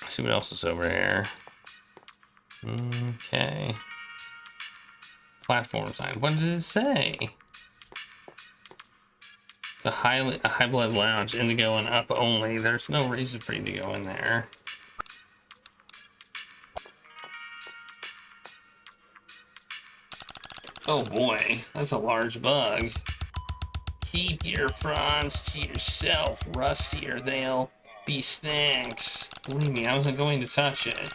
S1: Let's see what else is over here. Okay. Platform sign. What does it say? It's a high blood lounge, indigo and up only. There's no reason for you to go in there. Oh boy, that's a large bug. Keep your fronds to yourself, Rusty, or they'll be snacks. Believe me, I wasn't going to touch it.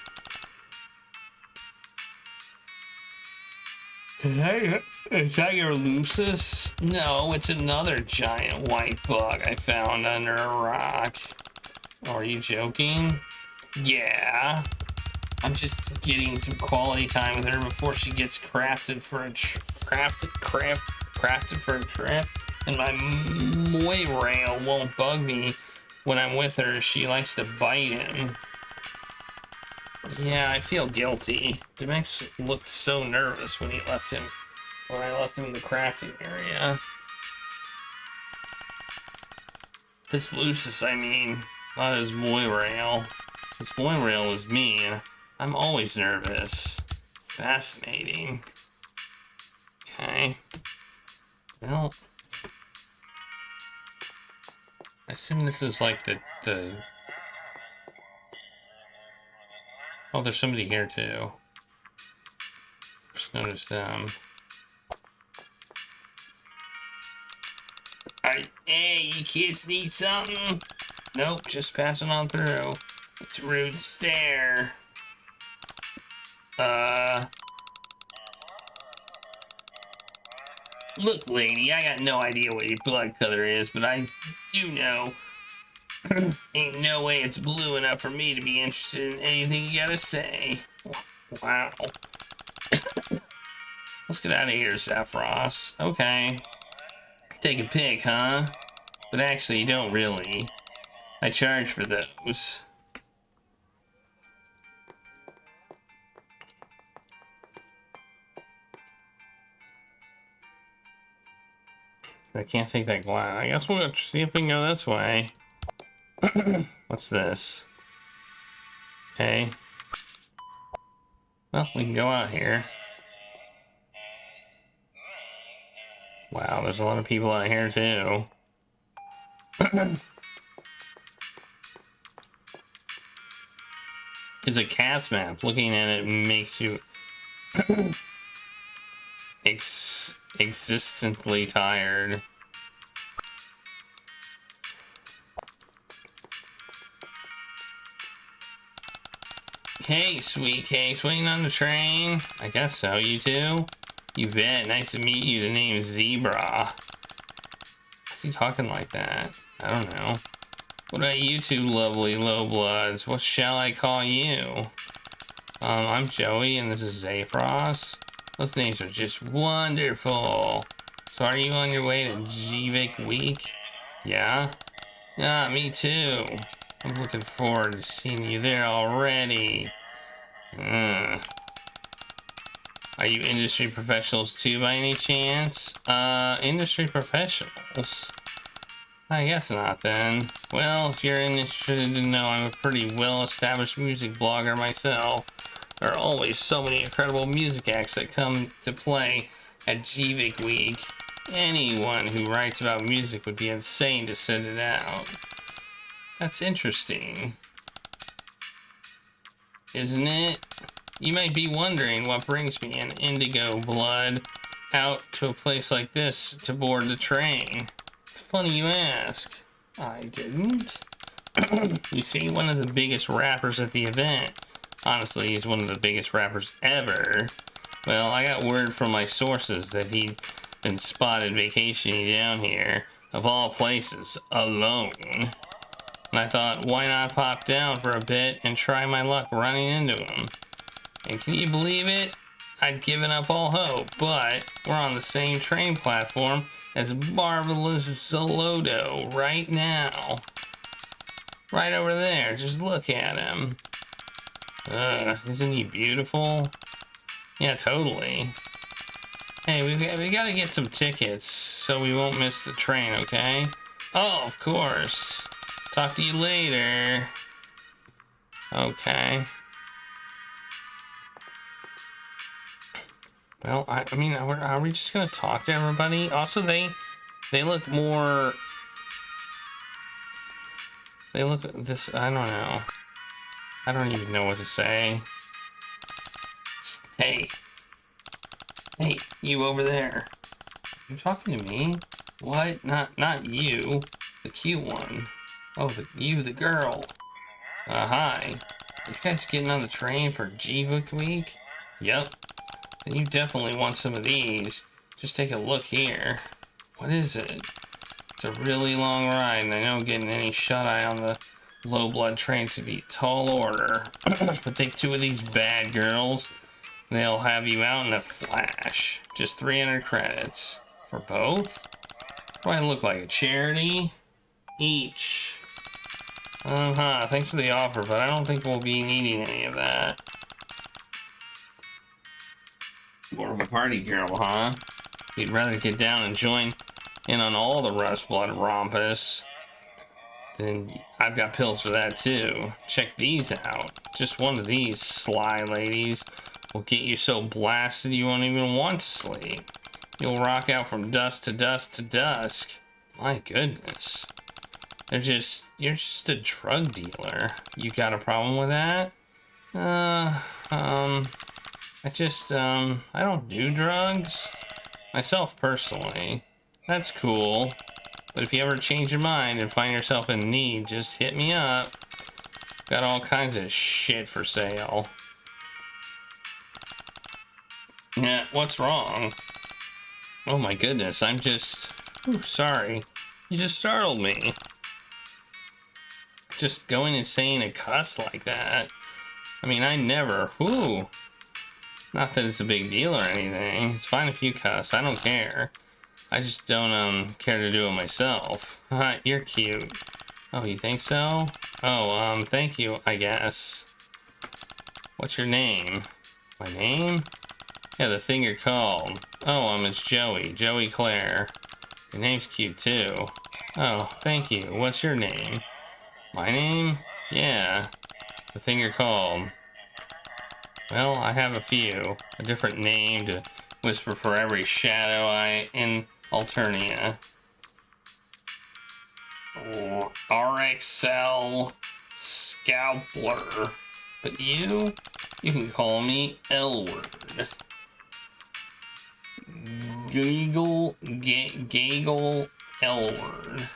S1: Hey, is that your Lucis? No, it's another giant white bug I found under a rock. Oh, are you joking? Yeah. I'm just getting some quality time with her before she gets crafted for a trip. And my moirail won't bug me when I'm with her. She likes to bite him. Yeah, I feel guilty. Demex looked so nervous when I left him in the crafting area. His Lucis, I mean, not his moirail. His moirail was me, and I'm always nervous. Fascinating. Okay. Well, I assume this is like the Oh, there's somebody here too. Just noticed them. Hey, you kids need something? Nope, just passing on through. It's rude to stare. Look, lady, I got no idea what your blood color is, but I do know ain't no way it's blue enough for me to be interested in anything you gotta say. Wow. Let's get out of here, Xefros. Okay. Take a pic, huh? But actually, you don't really. I charge for those. I can't take that glass. I guess we'll see if we can go this way. What's this? Okay. Well, we can go out here. Wow, there's a lot of people out here too. It's a cast map. Looking at it makes you existently tired. Hey, sweet cakes, waiting on the train? I guess so, you too? You bet, nice to meet you, the name's Zebra. Is he talking like that? I don't know. What about you two lovely lowbloods? What shall I call you? I'm Joey and this is Xefros. Those names are just wonderful. So are you on your way to GVIC Week? Yeah? Yeah, me too. I'm looking forward to seeing you there already. Are you industry professionals too by any chance? Industry professionals? I guess not then. Well, if you're interested to know, I'm a pretty well-established music blogger myself. There are always so many incredible music acts that come to play at GVIC Week. Anyone who writes about music would be insane to send it out. That's interesting, isn't it? You might be wondering what brings me, an indigo blood, out to a place like this to board the train. It's funny you ask. I didn't. You see, one of the biggest rappers at the event, honestly, he's one of the biggest rappers ever. Well, I got word from my sources that he'd been spotted vacationing down here, of all places, alone. And I thought, why not pop down for a bit and try my luck running into him? And can you believe it? I'd given up all hope, but we're on the same train platform as Marvelous Zolodo right now. Right over there, just look at him. Isn't he beautiful? Yeah, totally. Hey, we gotta get some tickets so we won't miss the train, okay? Oh, of course. Talk to you later. Okay. Well, I mean, are we just gonna talk to everybody? Also, they look more. They look this. I don't know. I don't even know what to say. Hey, you over there? You talking to me? What? Not you. The cute one. Oh, the girl. Hi. Are you guys getting on the train for GVIC Week? Yep. Then you definitely want some of these. Just take a look here. What is it? It's a really long ride, and I know getting any shut-eye on the low-blood trains would be a tall order. But take two of these bad girls, and they'll have you out in a flash. Just 300 credits. For both? Do I look like a charity? Each. Thanks for the offer, but I don't think we'll be needing any of that. More of a party girl, huh? You'd rather get down and join in on all the Rust Blood rompus. Then I've got pills for that too. Check these out. Just one of these sly ladies will get you so blasted you won't even want to sleep. You'll rock out from dusk to dusk to dusk. My goodness. You're just a drug dealer. You got a problem with that? I don't do drugs. Myself, personally. That's cool. But if you ever change your mind and find yourself in need, just hit me up. Got all kinds of shit for sale. Yeah, what's wrong? Oh my goodness, I'm just... Ooh, sorry. You just startled me. Just going and saying a cuss like that. I mean, I never... Ooh. Not that it's a big deal or anything. It's fine if you cuss. I don't care. I just don't, care to do it myself. You're cute. Oh, you think so? Oh, thank you, I guess. What's your name? My name? Yeah, the thing you're called. Oh, it's Joey. Joey Claire. Your name's cute, too. Oh, thank you. What's your name? My name? Yeah. The thing you're called. Well, I have a few. A different name to whisper for every shadow in Alternia. RXL Scalpler. But you can call me L-word. Gaggle L-word.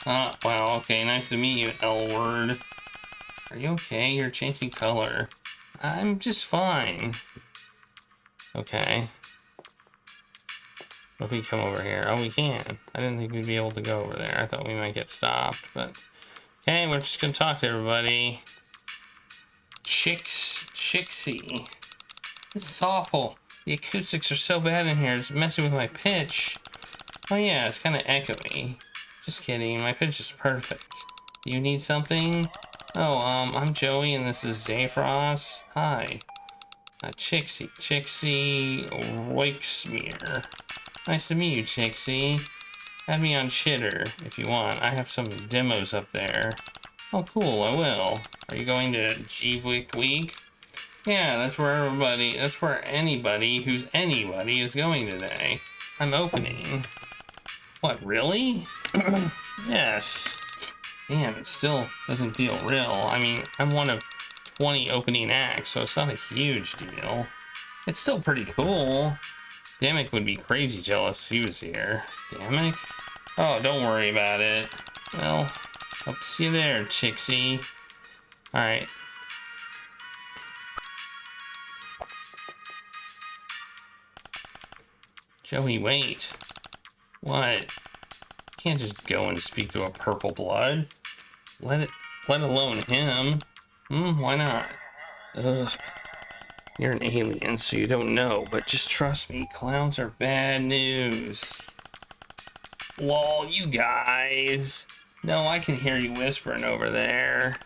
S1: Wow, okay, nice to meet you, L-word. Are you okay? You're changing color. I'm just fine. Okay. What if we come over here? Oh, we can. I didn't think we'd be able to go over there. I thought we might get stopped, but... Okay, we're just gonna talk to everybody. Chixie. This is awful. The acoustics are so bad in here. It's messing with my pitch. Oh yeah, it's kind of echoey. Just kidding. My pitch is perfect. Do you need something? Oh, I'm Joey and this is Xefros. Hi. Chixie Roiksmear. Nice to meet you, Chixie. Add me on Chitter if you want. I have some demos up there. Oh, cool, I will. Are you going to Gvik Week? Yeah, that's where anybody who's anybody is going today. I'm opening. What, really? Yes. Damn, it still doesn't feel real. I mean, I'm one of 20 opening acts, so it's not a huge deal. It's still pretty cool. Damek would be crazy jealous if he was here. Damek? Oh, don't worry about it. Well, hope to see you there, Chixie. Alright. Joey, wait. What? You can't just go and speak to a purple blood. Let alone him. Why not? Ugh. You're an alien, so you don't know, but just trust me, clowns are bad news. Lol, you guys. No, I can hear you whispering over there.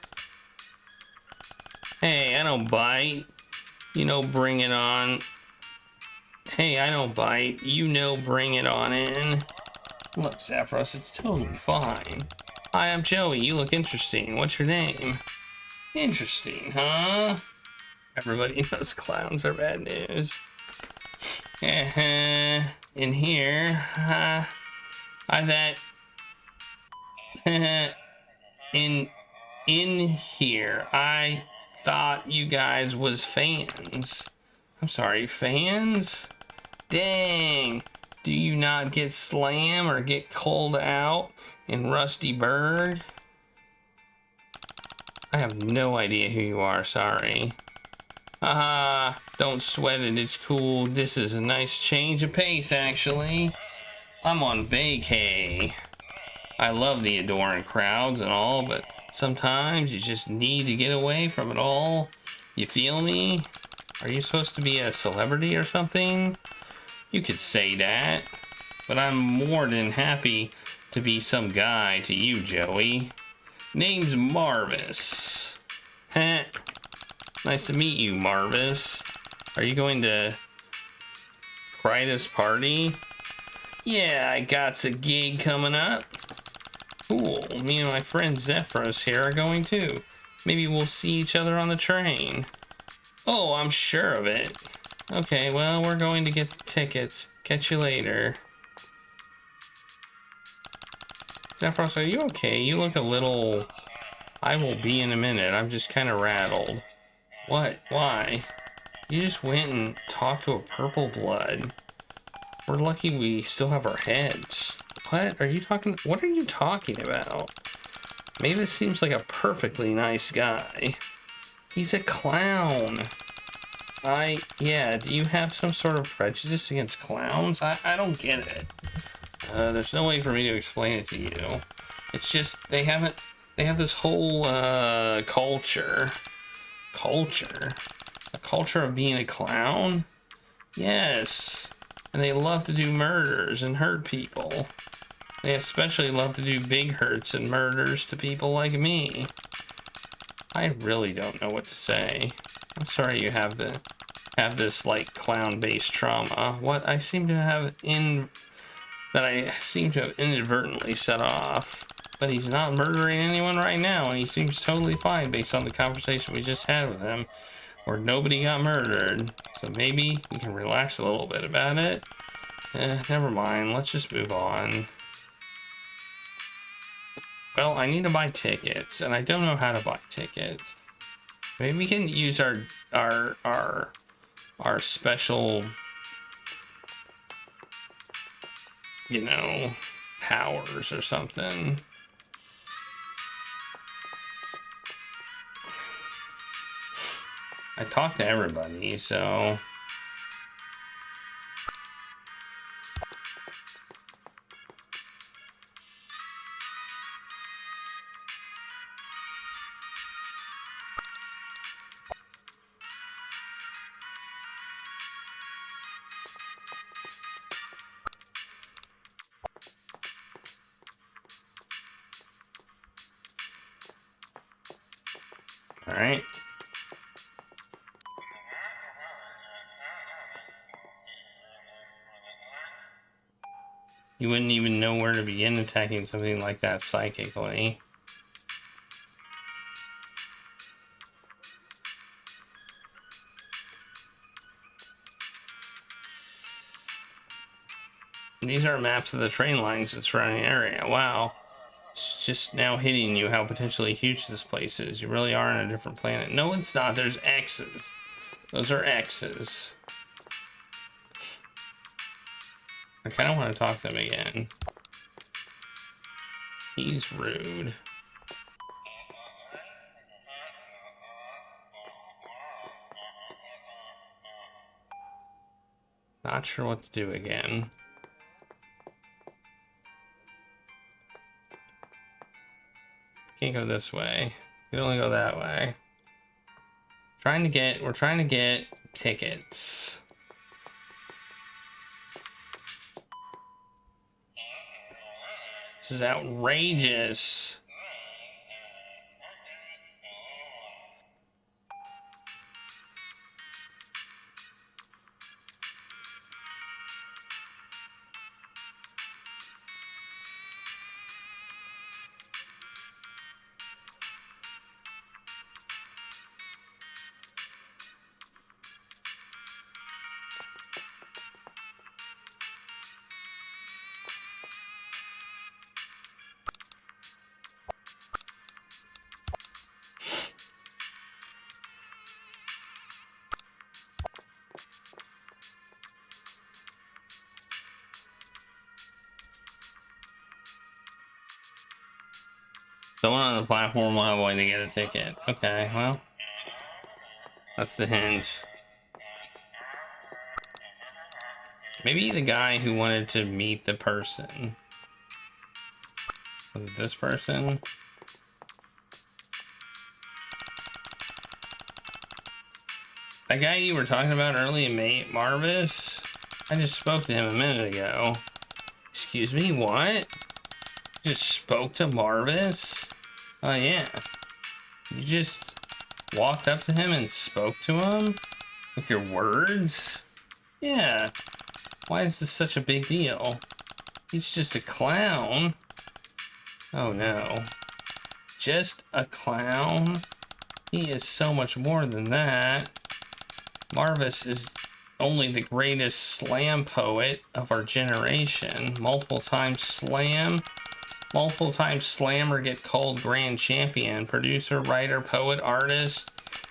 S1: Hey, I don't bite. You know, bring it on. Hey, I don't bite. You know, bring it on in. Look, Xefros, it's totally fine. Hi, I'm Joey. You look interesting. What's your name? Interesting, huh? Everybody knows clowns are bad news. In here, in here, I thought you guys was fans. I'm sorry, fans? Dang, do you not get slam or get called out in Rusty Bird? I have no idea who you are, sorry. Haha, don't sweat it, it's cool. This is a nice change of pace, actually. I'm on vacay. I love the adoring crowds and all, but sometimes you just need to get away from it all. You feel me? Are you supposed to be a celebrity or something? You could say that, but I'm more than happy to be some guy to you, Joey. Name's Marvis. Heh. Nice to meet you, Marvis. Are you going to Critus party? Yeah, I got a gig coming up. Cool. Me and my friend Xefros here are going too. Maybe we'll see each other on the train. Oh, I'm sure of it. Okay, well, we're going to get the tickets. Catch you later. Xefros, are you okay? You look a little... I will be in a minute. I'm just kind of rattled. What? Why? You just went and talked to a purple blood. We're lucky we still have our heads. What are you talking? What are you talking about? Mavis seems like a perfectly nice guy. He's a clown. Yeah, do you have some sort of prejudice against clowns? I don't get it. There's no way for me to explain it to you. It's just, they have this whole, culture. A culture of being a clown? Yes. And they love to do murders and hurt people. They especially love to do big hurts and murders to people like me. I really don't know what to say. I'm sorry you have this like clown-based trauma. What I seem to have inadvertently set off. But he's not murdering anyone right now, and he seems totally fine based on the conversation we just had with him, where nobody got murdered. So maybe we can relax a little bit about it. Never mind, let's just move on. Well, I need to buy tickets, and I don't know how to buy tickets. Maybe we can use our special, you know, powers or something. I talked to everybody, so... All right. You wouldn't even know where to begin attacking something like that psychically. These are maps of the train lines and surrounding area. Wow. It's just now hitting you how potentially huge this place is. You really are on a different planet. No, it's not. There's X's. Those are X's. I kind of want to talk to them again. He's rude. Not sure what to do again. Can't go this way. You can only go that way. We're trying to get tickets. This is outrageous. Someone on the platform will have a way to get a ticket. Okay, well, that's the hint. Maybe the guy who wanted to meet the person. Was it this person? That guy you were talking about earlier, mate, Marvis? I just spoke to him a minute ago. Excuse me, what? Just spoke to Marvis? Oh yeah. You just walked up to him and spoke to him? With your words? Yeah. Why is this such a big deal? He's just a clown. Oh no. Just a clown? He is so much more than that. Marvis is only the greatest slam poet of our generation. Multiple times slammer get called grand champion. Producer, writer, poet, artist.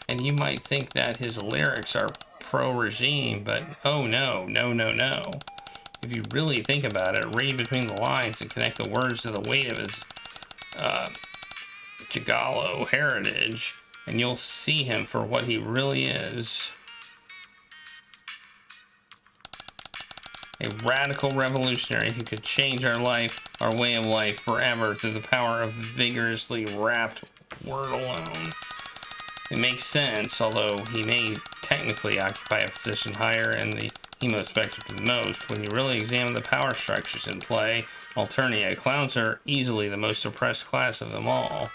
S1: And you might think that his lyrics are pro-regime, but oh no, no, no, no. If you really think about it, read between the lines and connect the words to the weight of his Gigolo heritage, and you'll see him for what he really is. A radical revolutionary who could change our life, our way of life forever through the power of vigorously rapped word alone. It makes sense, although he may technically occupy a position higher in the emo spectrum than most. When you really examine the power structures in play, Alternia, clowns are easily the most oppressed class of them all.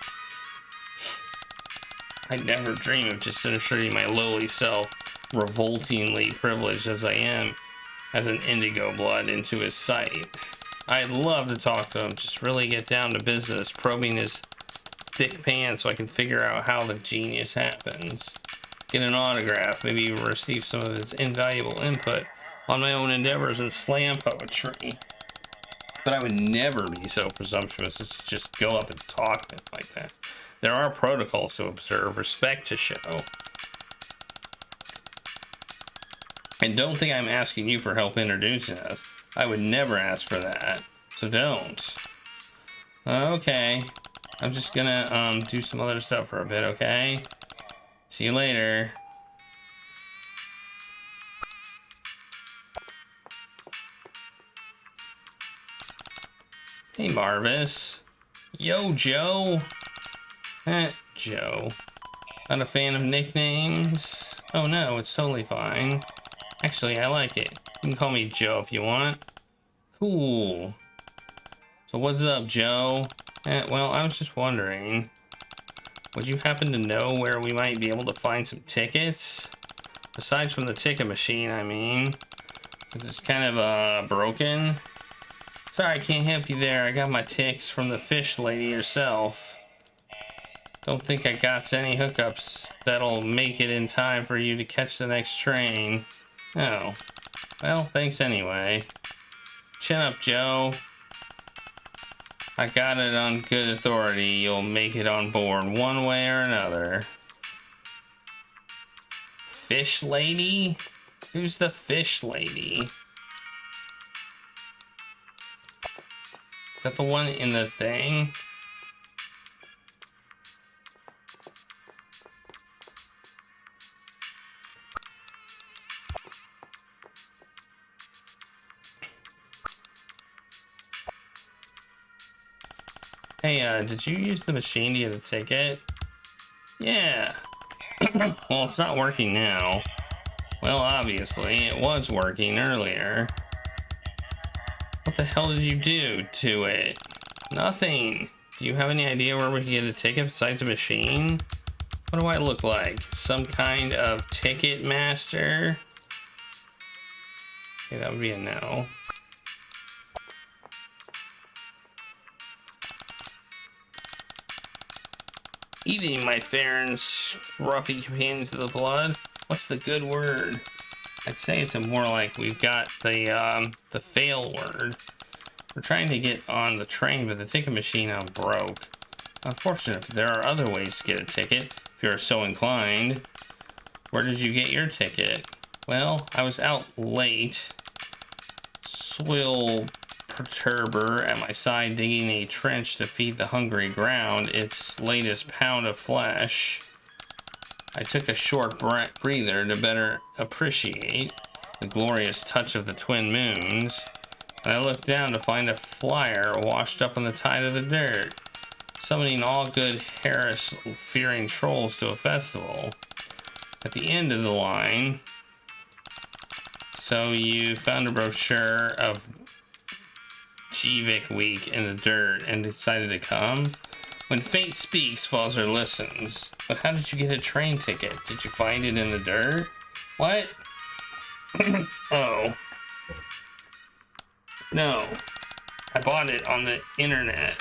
S1: I never dream of just inserting my lowly self, revoltingly privileged as I am, as an indigo blood into his sight. I'd love to talk to him, just really get down to business, probing his thick pants so I can figure out how the genius happens. Get an autograph, maybe receive some of his invaluable input on my own endeavors in slam poetry. But I would never be so presumptuous as to just go up and talk to him like that. There are protocols to observe, respect to show. And don't think I'm asking you for help introducing us. I would never ask for that, so don't. Okay, I'm just gonna do some other stuff for a bit, okay? See you later. Hey, Marvis. Yo, Joe. Joe. Not a fan of nicknames? Oh no, it's totally fine. Actually, I like it. You can call me Joe if you want. Cool. So what's up, Joe? Well, I was just wondering, would you happen to know where we might be able to find some tickets? Aside from the ticket machine, I mean. 'Cause it's kind of, broken. Sorry, I can't help you there. I got my ticks from the fish lady herself. Don't think I got any hookups that'll make it in time for you to catch the next train. Oh. Well, thanks anyway. Chin up, Joe. I got it on good authority. You'll make it on board one way or another. Fish lady? Who's the fish lady? Is that the one in the thing? Hey, did you use the machine to get a ticket? Yeah. Well, it's not working now. Well, obviously, it was working earlier. What the hell did you do to it? Nothing. Do you have any idea where we can get a ticket besides a machine? What do I look like? Some kind of ticket master? Okay, that would be a no. Eating my fair and scruffy companions of the blood. What's the good word? I'd say it's a more like we've got the fail word. We're trying to get on the train, but the ticket machine broke. Unfortunate, but there are other ways to get a ticket, if you're so inclined. Where did you get your ticket? Well, I was out late. Swill perturber at my side digging a trench to feed the hungry ground its latest pound of flesh. I took a short breather to better appreciate the glorious touch of the twin moons, and I looked down to find a flyer washed up on the tide of the dirt, summoning all good Harris-fearing trolls to a festival. At the end of the line, so you found a brochure of Jivik Week in the dirt and decided to come? When fate speaks, Fawzer listens. But how did you get a train ticket? Did you find it in the dirt? What? Oh. No. I bought it on the internet.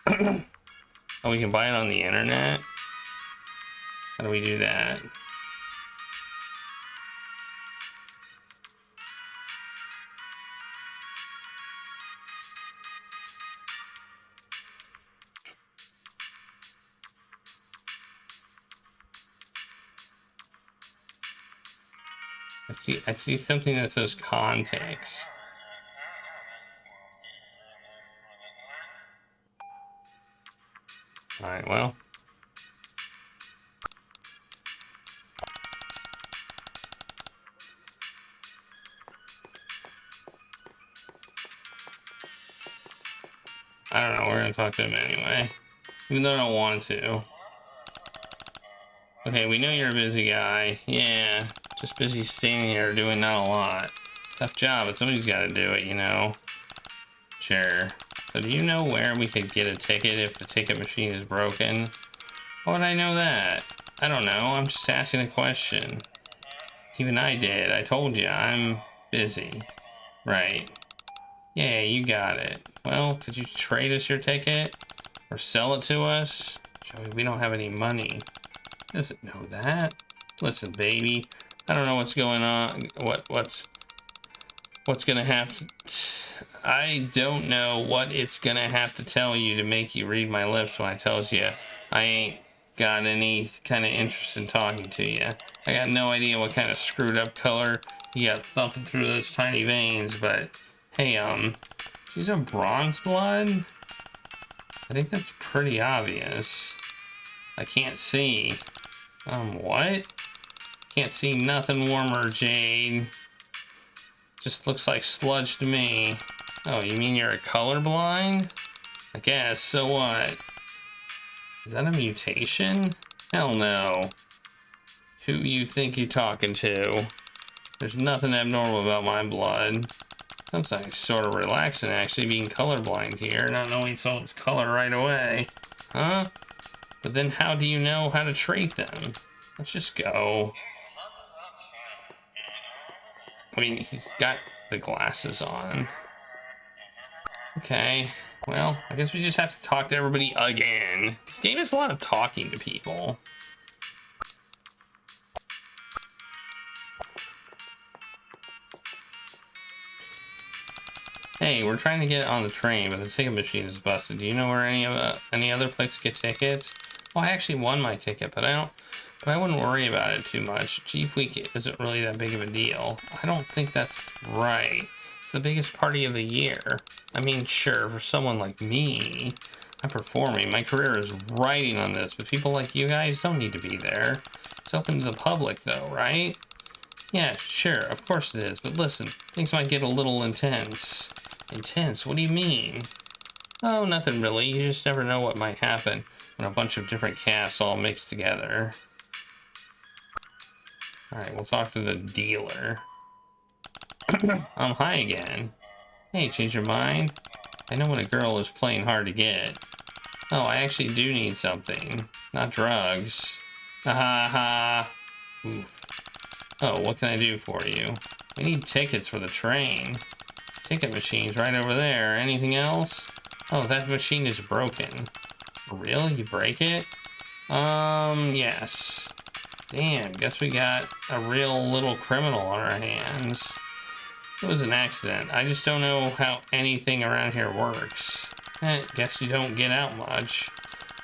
S1: Oh, we can buy it on the internet? How do we do that? I see something that says context. Alright, well. I don't know, we're gonna talk to him anyway. Even though I don't want to. Okay, we know you're a busy guy. Yeah, just busy standing here doing not a lot. Tough job, but somebody's gotta do it, you know. Sure. So do you know where we could get a ticket if the ticket machine is broken? How would I know that? I don't know, I'm just asking a question. Even I did, I told you, I'm busy. Right. Yeah, you got it. Well, could you trade us your ticket? Or sell it to us? Joey, we don't have any money. Doesn't know that. Listen, baby, I don't know what's going on. What's gonna have to... I don't know what it's gonna have to tell you to make you read my lips when I tells you I ain't got any kind of interest in talking to you. I got no idea what kind of screwed up color you got thumping through those tiny veins, but hey, she's a bronze blood? I think that's pretty obvious. I can't see. What? Can't see nothing warmer, Jade. Just looks like sludge to me. Oh, you mean you're a colorblind? I guess, so what? Is that a mutation? Hell no. Who you think you're talking to? There's nothing abnormal about my blood. Something sort of relaxing, actually, being colorblind here, not knowing someone's color right away. Huh? But then how do you know how to trait them? Let's just go. I mean, he's got the glasses on. Okay, well, I guess we just have to talk to everybody again. This game is a lot of talking to people. Hey, we're trying to get on the train, but the ticket machine is busted. Do you know where any other place to get tickets? Well, I actually won my ticket, but I wouldn't worry about it too much. Chief Week isn't really that big of a deal. I don't think that's right. It's the biggest party of the year. I mean, sure, for someone like me, I'm performing. My career is riding on this, but people like you guys don't need to be there. It's open to the public, though, right? Yeah, sure, of course it is, but listen, things might get a little intense. Intense? What do you mean? Oh, nothing really. You just never know what might happen when a bunch of different casts all mix together. Alright, we'll talk to the dealer. I'm high again. Hey, change your mind? I know when a girl is playing hard to get. Oh, I actually do need something. Not drugs. Ha ha. Oof. Oh, what can I do for you? We need tickets for the train. Ticket machine's right over there. Anything else? Oh, that machine is broken. For real? You break it? Yes. Damn, guess we got a real little criminal on our hands. It was an accident. I just don't know how anything around here works. Guess you don't get out much.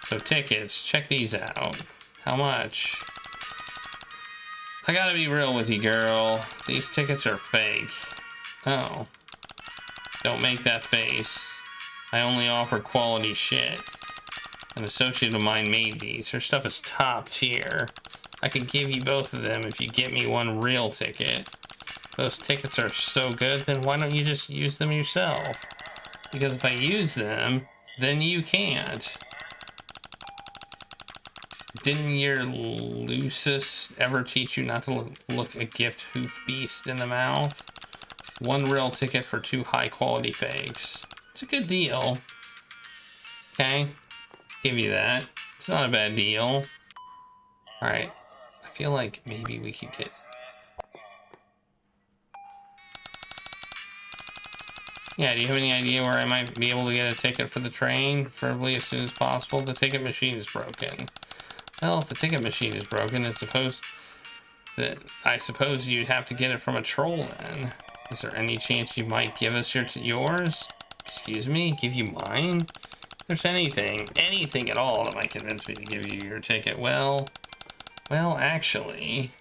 S1: So tickets, check these out. How much? I gotta be real with you, girl. These tickets are fake. Oh. Don't make that face. I only offer quality shit. An associate of mine made these. Her stuff is top tier. I could give you both of them if you get me one real ticket. If those tickets are so good, then why don't you just use them yourself? Because if I use them, then you can't. Didn't your Lucis ever teach you not to look a gift hoof beast in the mouth? One real ticket for 2 high quality fakes. It's a good deal. Okay, give you that. It's not a bad deal. Alright, I feel like maybe we could get... Yeah, do you have any idea where I might be able to get a ticket for the train? Preferably as soon as possible. The ticket machine is broken. Well, if the ticket machine is broken, I suppose you'd have to get it from a troll then. Is there any chance you might give us yours? Excuse me? Give you mine? If there's anything at all that might convince me to give you your ticket, well, actually...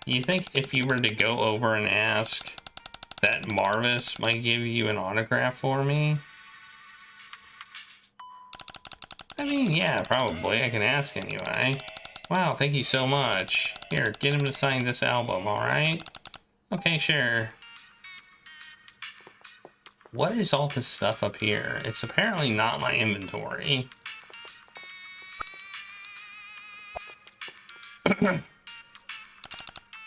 S1: Do you think if you were to go over and ask that Marvis might give you an autograph for me? I mean, yeah, probably. I can ask anyway. Wow, thank you so much. Here, get him to sign this album, alright? Okay, sure. What is all this stuff up here? It's apparently not my inventory.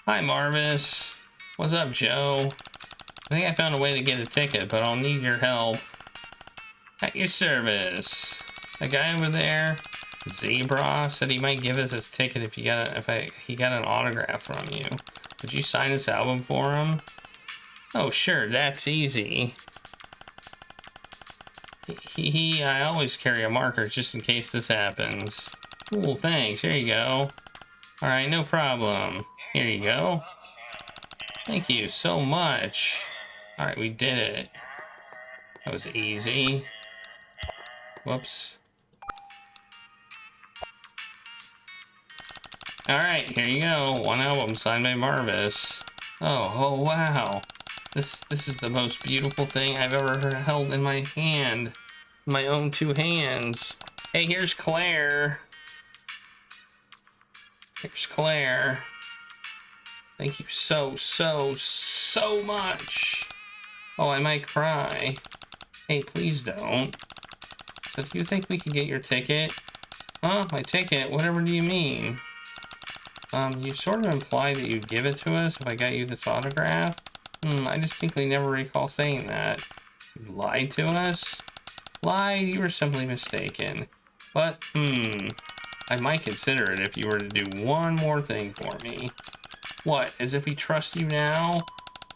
S1: Hi, Marvis. What's up, Joe? I think I found a way to get a ticket, but I'll need your help. At your service. The guy over there, Zebra, said he might give us his ticket if he got an autograph from you. Would you sign this album for him? Oh, sure, that's easy. I always carry a marker just in case this happens. Cool, thanks. Here you go. All right, no problem. Here you go. Thank you so much. All right, we did it. That was easy. Whoops. All right, here you go. One album signed by Marvis. Oh, wow. This is the most beautiful thing I've ever held in my hand. My own two hands. Hey, here's Claire. Here's Claire. Thank you so much. Oh, I might cry. Hey, please don't. So do you think we can get your ticket? Huh? My ticket? Whatever do you mean? You sort of implied that you'd give it to us if I got you this autograph. I distinctly never recall saying that. You lied to us? Lied? You were simply mistaken. But, I might consider it if you were to do one more thing for me. What, as if we trust you now?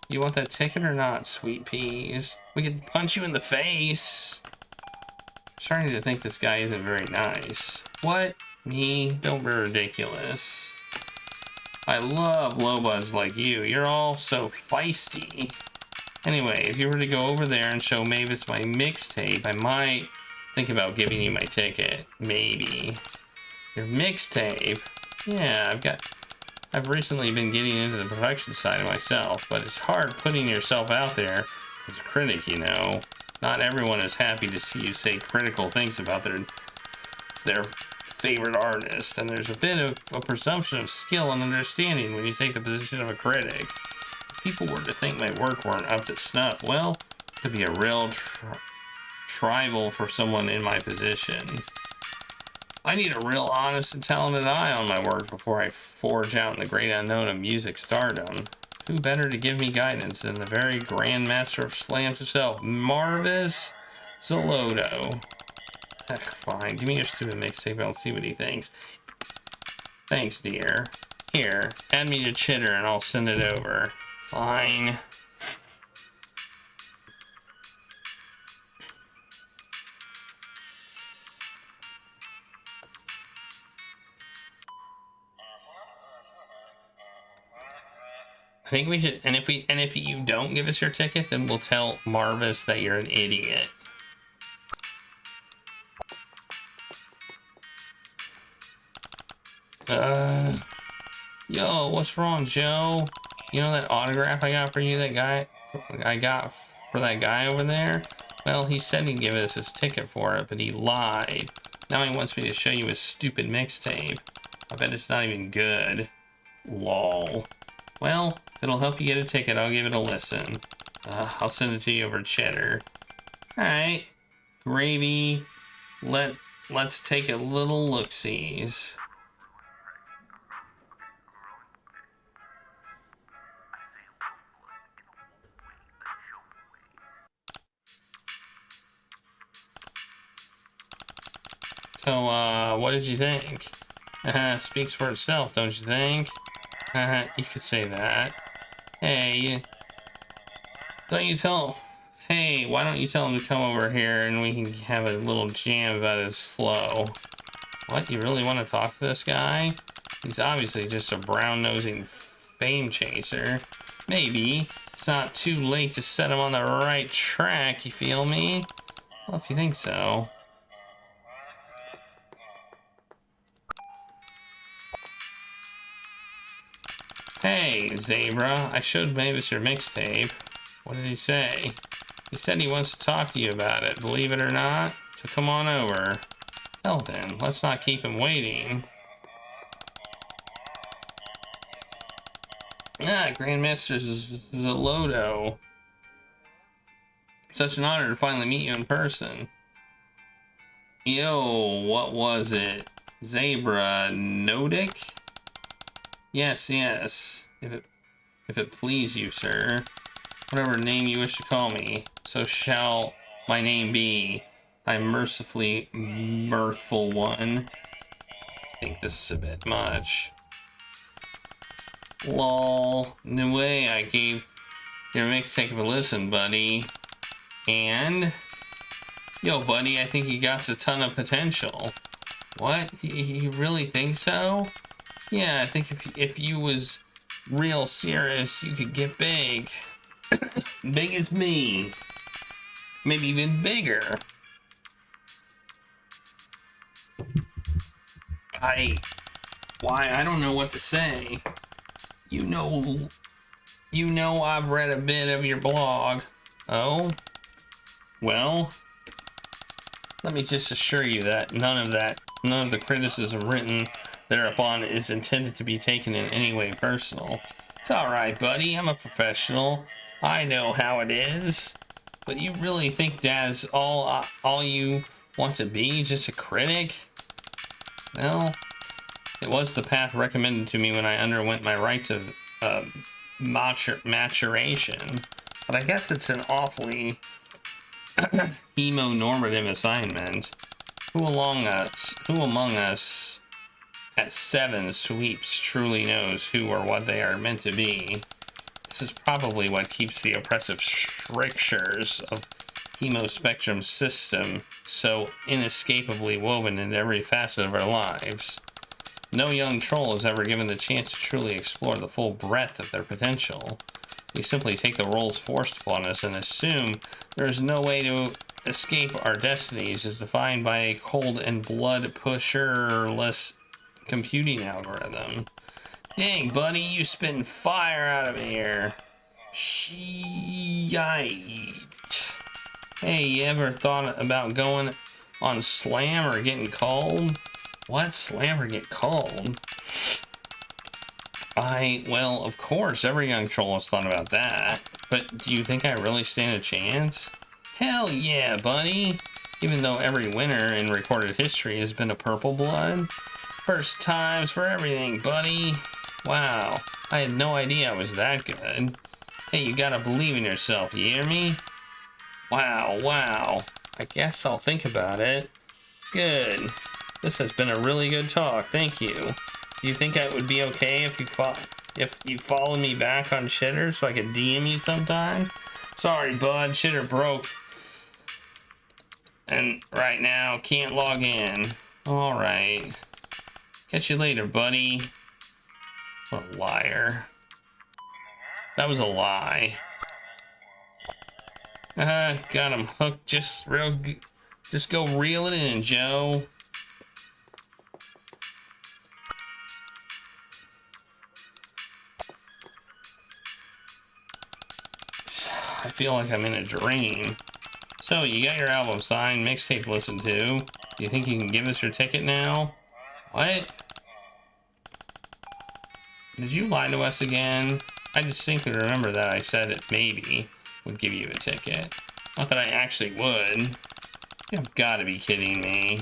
S1: You want that ticket or not, sweet peas? We could punch you in the face. I'm starting to think this guy isn't very nice. What? Me? Don't be ridiculous. I love Lobas like you. You're all so feisty. Anyway, if you were to go over there and show Mavis my mixtape, I might think about giving you my ticket. Maybe. Your mixtape? Yeah, I've recently been getting into the production side of myself, but it's hard putting yourself out there as a critic, you know. Not everyone is happy to see you say critical things about their favorite artist, and there's a bit of a presumption of skill and understanding when you take the position of a critic. If people were to think my work weren't up to snuff, well, it could be a real trial for someone in my position. I need a real honest and talented eye on my work before I forge out in the great unknown of music stardom. Who better to give me guidance than the very grand master of slams himself, Marvis Zoloto. Fine, give me your stupid mixtape, I'll see what he thinks. Thanks, dear. Here, add me to Chitter and I'll send it over. Fine. I think we should, and if you don't give us your ticket, then we'll tell Marvis that you're an idiot. Yo, what's wrong, Joe? You know that autograph I got for you, that guy for that guy over there? Well, he said he'd give us his ticket for it, but he lied. Now he wants me to show you his stupid mixtape. I bet it's not even good. Lol. Well, if it'll help you get a ticket, I'll give it a listen. I'll send it to you over Cheddar. Alright. Gravy. Let's take a little look-sees. So, what did you think? Speaks for itself, don't you think? You could say that. Hey, why don't you tell him to come over here and we can have a little jam about his flow? What, you really want to talk to this guy? He's obviously just a brown-nosing fame chaser. Maybe it's not too late to set him on the right track, you feel me? Well, if you think so. Hey, Zebra, I showed Mavis your mixtape. What did he say? He said he wants to talk to you about it, believe it or not. So come on over. Hell then, let's not keep him waiting. Ah, Grandmaster Zeloto. Such an honor to finally meet you in person. Yo, what was it? Zebra Nodic? Yes, yes. If it please you, sir. Whatever name you wish to call me, so shall my name be. I mercifully mirthful one. I think this is a bit much. Lol. No way, I gave your mixtape a listen, buddy. And yo, buddy, I think he got a ton of potential. What? You really think so? Yeah, I think if you was real serious, you could get big. Big as me. Maybe even bigger. I don't know what to say. You know I've read a bit of your blog. Oh? Well, let me just assure you that none of the criticism written thereupon is intended to be taken in any way personal. It's alright, buddy, I'm a professional. I know how it is. But you really think that's all you want to be? Just a critic? Well, it was the path recommended to me when I underwent my rites of maturation. But I guess it's an awfully hemonormative assignment. Who among us at 7 sweeps truly knows who or what they are meant to be? This is probably what keeps the oppressive strictures of Hemospectrum's system so inescapably woven into every facet of our lives. No young troll is ever given the chance to truly explore the full breadth of their potential. We simply take the roles forced upon us and assume there is no way to escape our destinies as defined by a cold and blood pusherless computing algorithm. Dang, buddy, you spitting fire out of here. Shite. Hey, you ever thought about going on Slam or getting called? What? Slam or get called? Well, of course, every young troll has thought about that. But do you think I really stand a chance? Hell yeah, buddy. Even though every winner in recorded history has been a purple blood. First times for everything, buddy. Wow, I had no idea I was that good. Hey, you gotta believe in yourself, you hear me? Wow. I guess I'll think about it. Good. This has been a really good talk, thank you. Do you think it would be okay if you followed me back on Shitter so I could DM you sometime? Sorry, bud, Shitter broke. And right now, can't log in. Alright. Catch you later, buddy. What a liar. That was a lie. Got him hooked just go reel it in, Joe. I feel like I'm in a dream. So, you got your album signed, mixtape listened to. Do you think you can give us your ticket now? What? Did you lie to us again? I distinctly remember that I said it maybe would give you a ticket. Not that I actually would. You've got to be kidding me.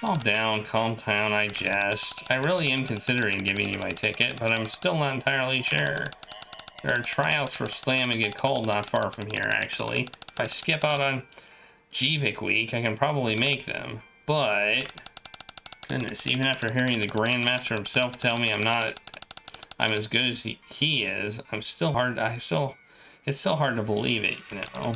S1: Calm down, I jest. I really am considering giving you my ticket, but I'm still not entirely sure. There are tryouts for Slam and Get Called not far from here, actually. If I skip out on Gvik week, I can probably make them. But, goodness, even after hearing the Grandmaster himself tell me I'm as good as he is, it's still hard to believe it, you know.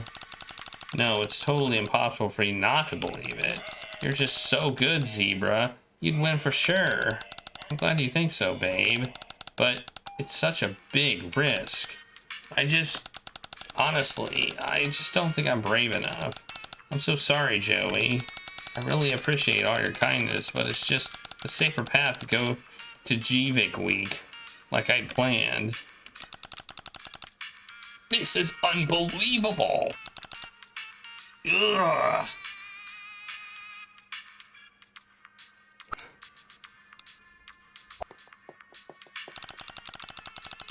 S1: No, it's totally impossible for you not to believe it. You're just so good, Zebra. You'd win for sure. I'm glad you think so, babe. But it's such a big risk. Honestly, I just don't think I'm brave enough. I'm so sorry, Joey. I really appreciate all your kindness, but it's just a safer path to go to Gvik week. like I planned. This is unbelievable. Ugh.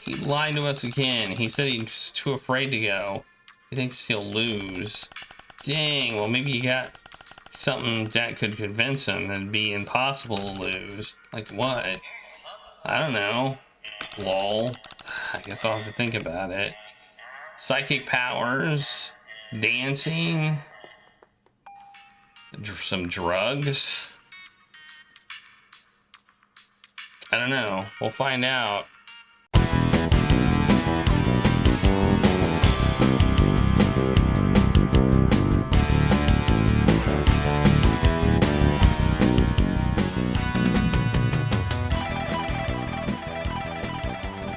S1: He lied to us again. He said he's too afraid to go. He thinks he'll lose. Dang, well maybe you got something that could convince him that it'd be impossible to lose. Like what? I don't know. Lol. I guess I'll have to think about it. Psychic powers. Dancing. Some drugs. I don't know. We'll find out.